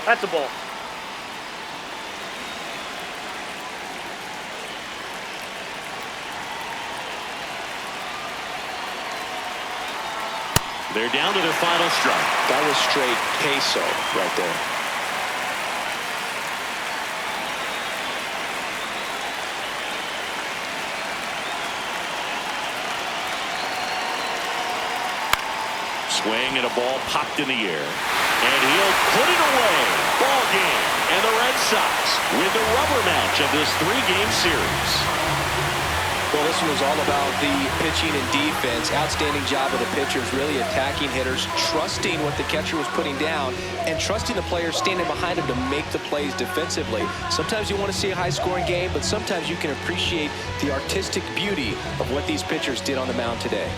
That's a ball. They're down to their final strike. That was straight queso right there. Swing and a ball popped in the air. And he'll put it away. Ball game. And the Red Sox win the rubber match of this three-game series. Well, this one was all about the pitching and defense. Outstanding job of the pitchers, really attacking hitters, trusting what the catcher was putting down, and trusting the players standing behind him to make the plays defensively. Sometimes you want to see a high-scoring game, but sometimes you can appreciate the artistic beauty of what these pitchers did on the mound today.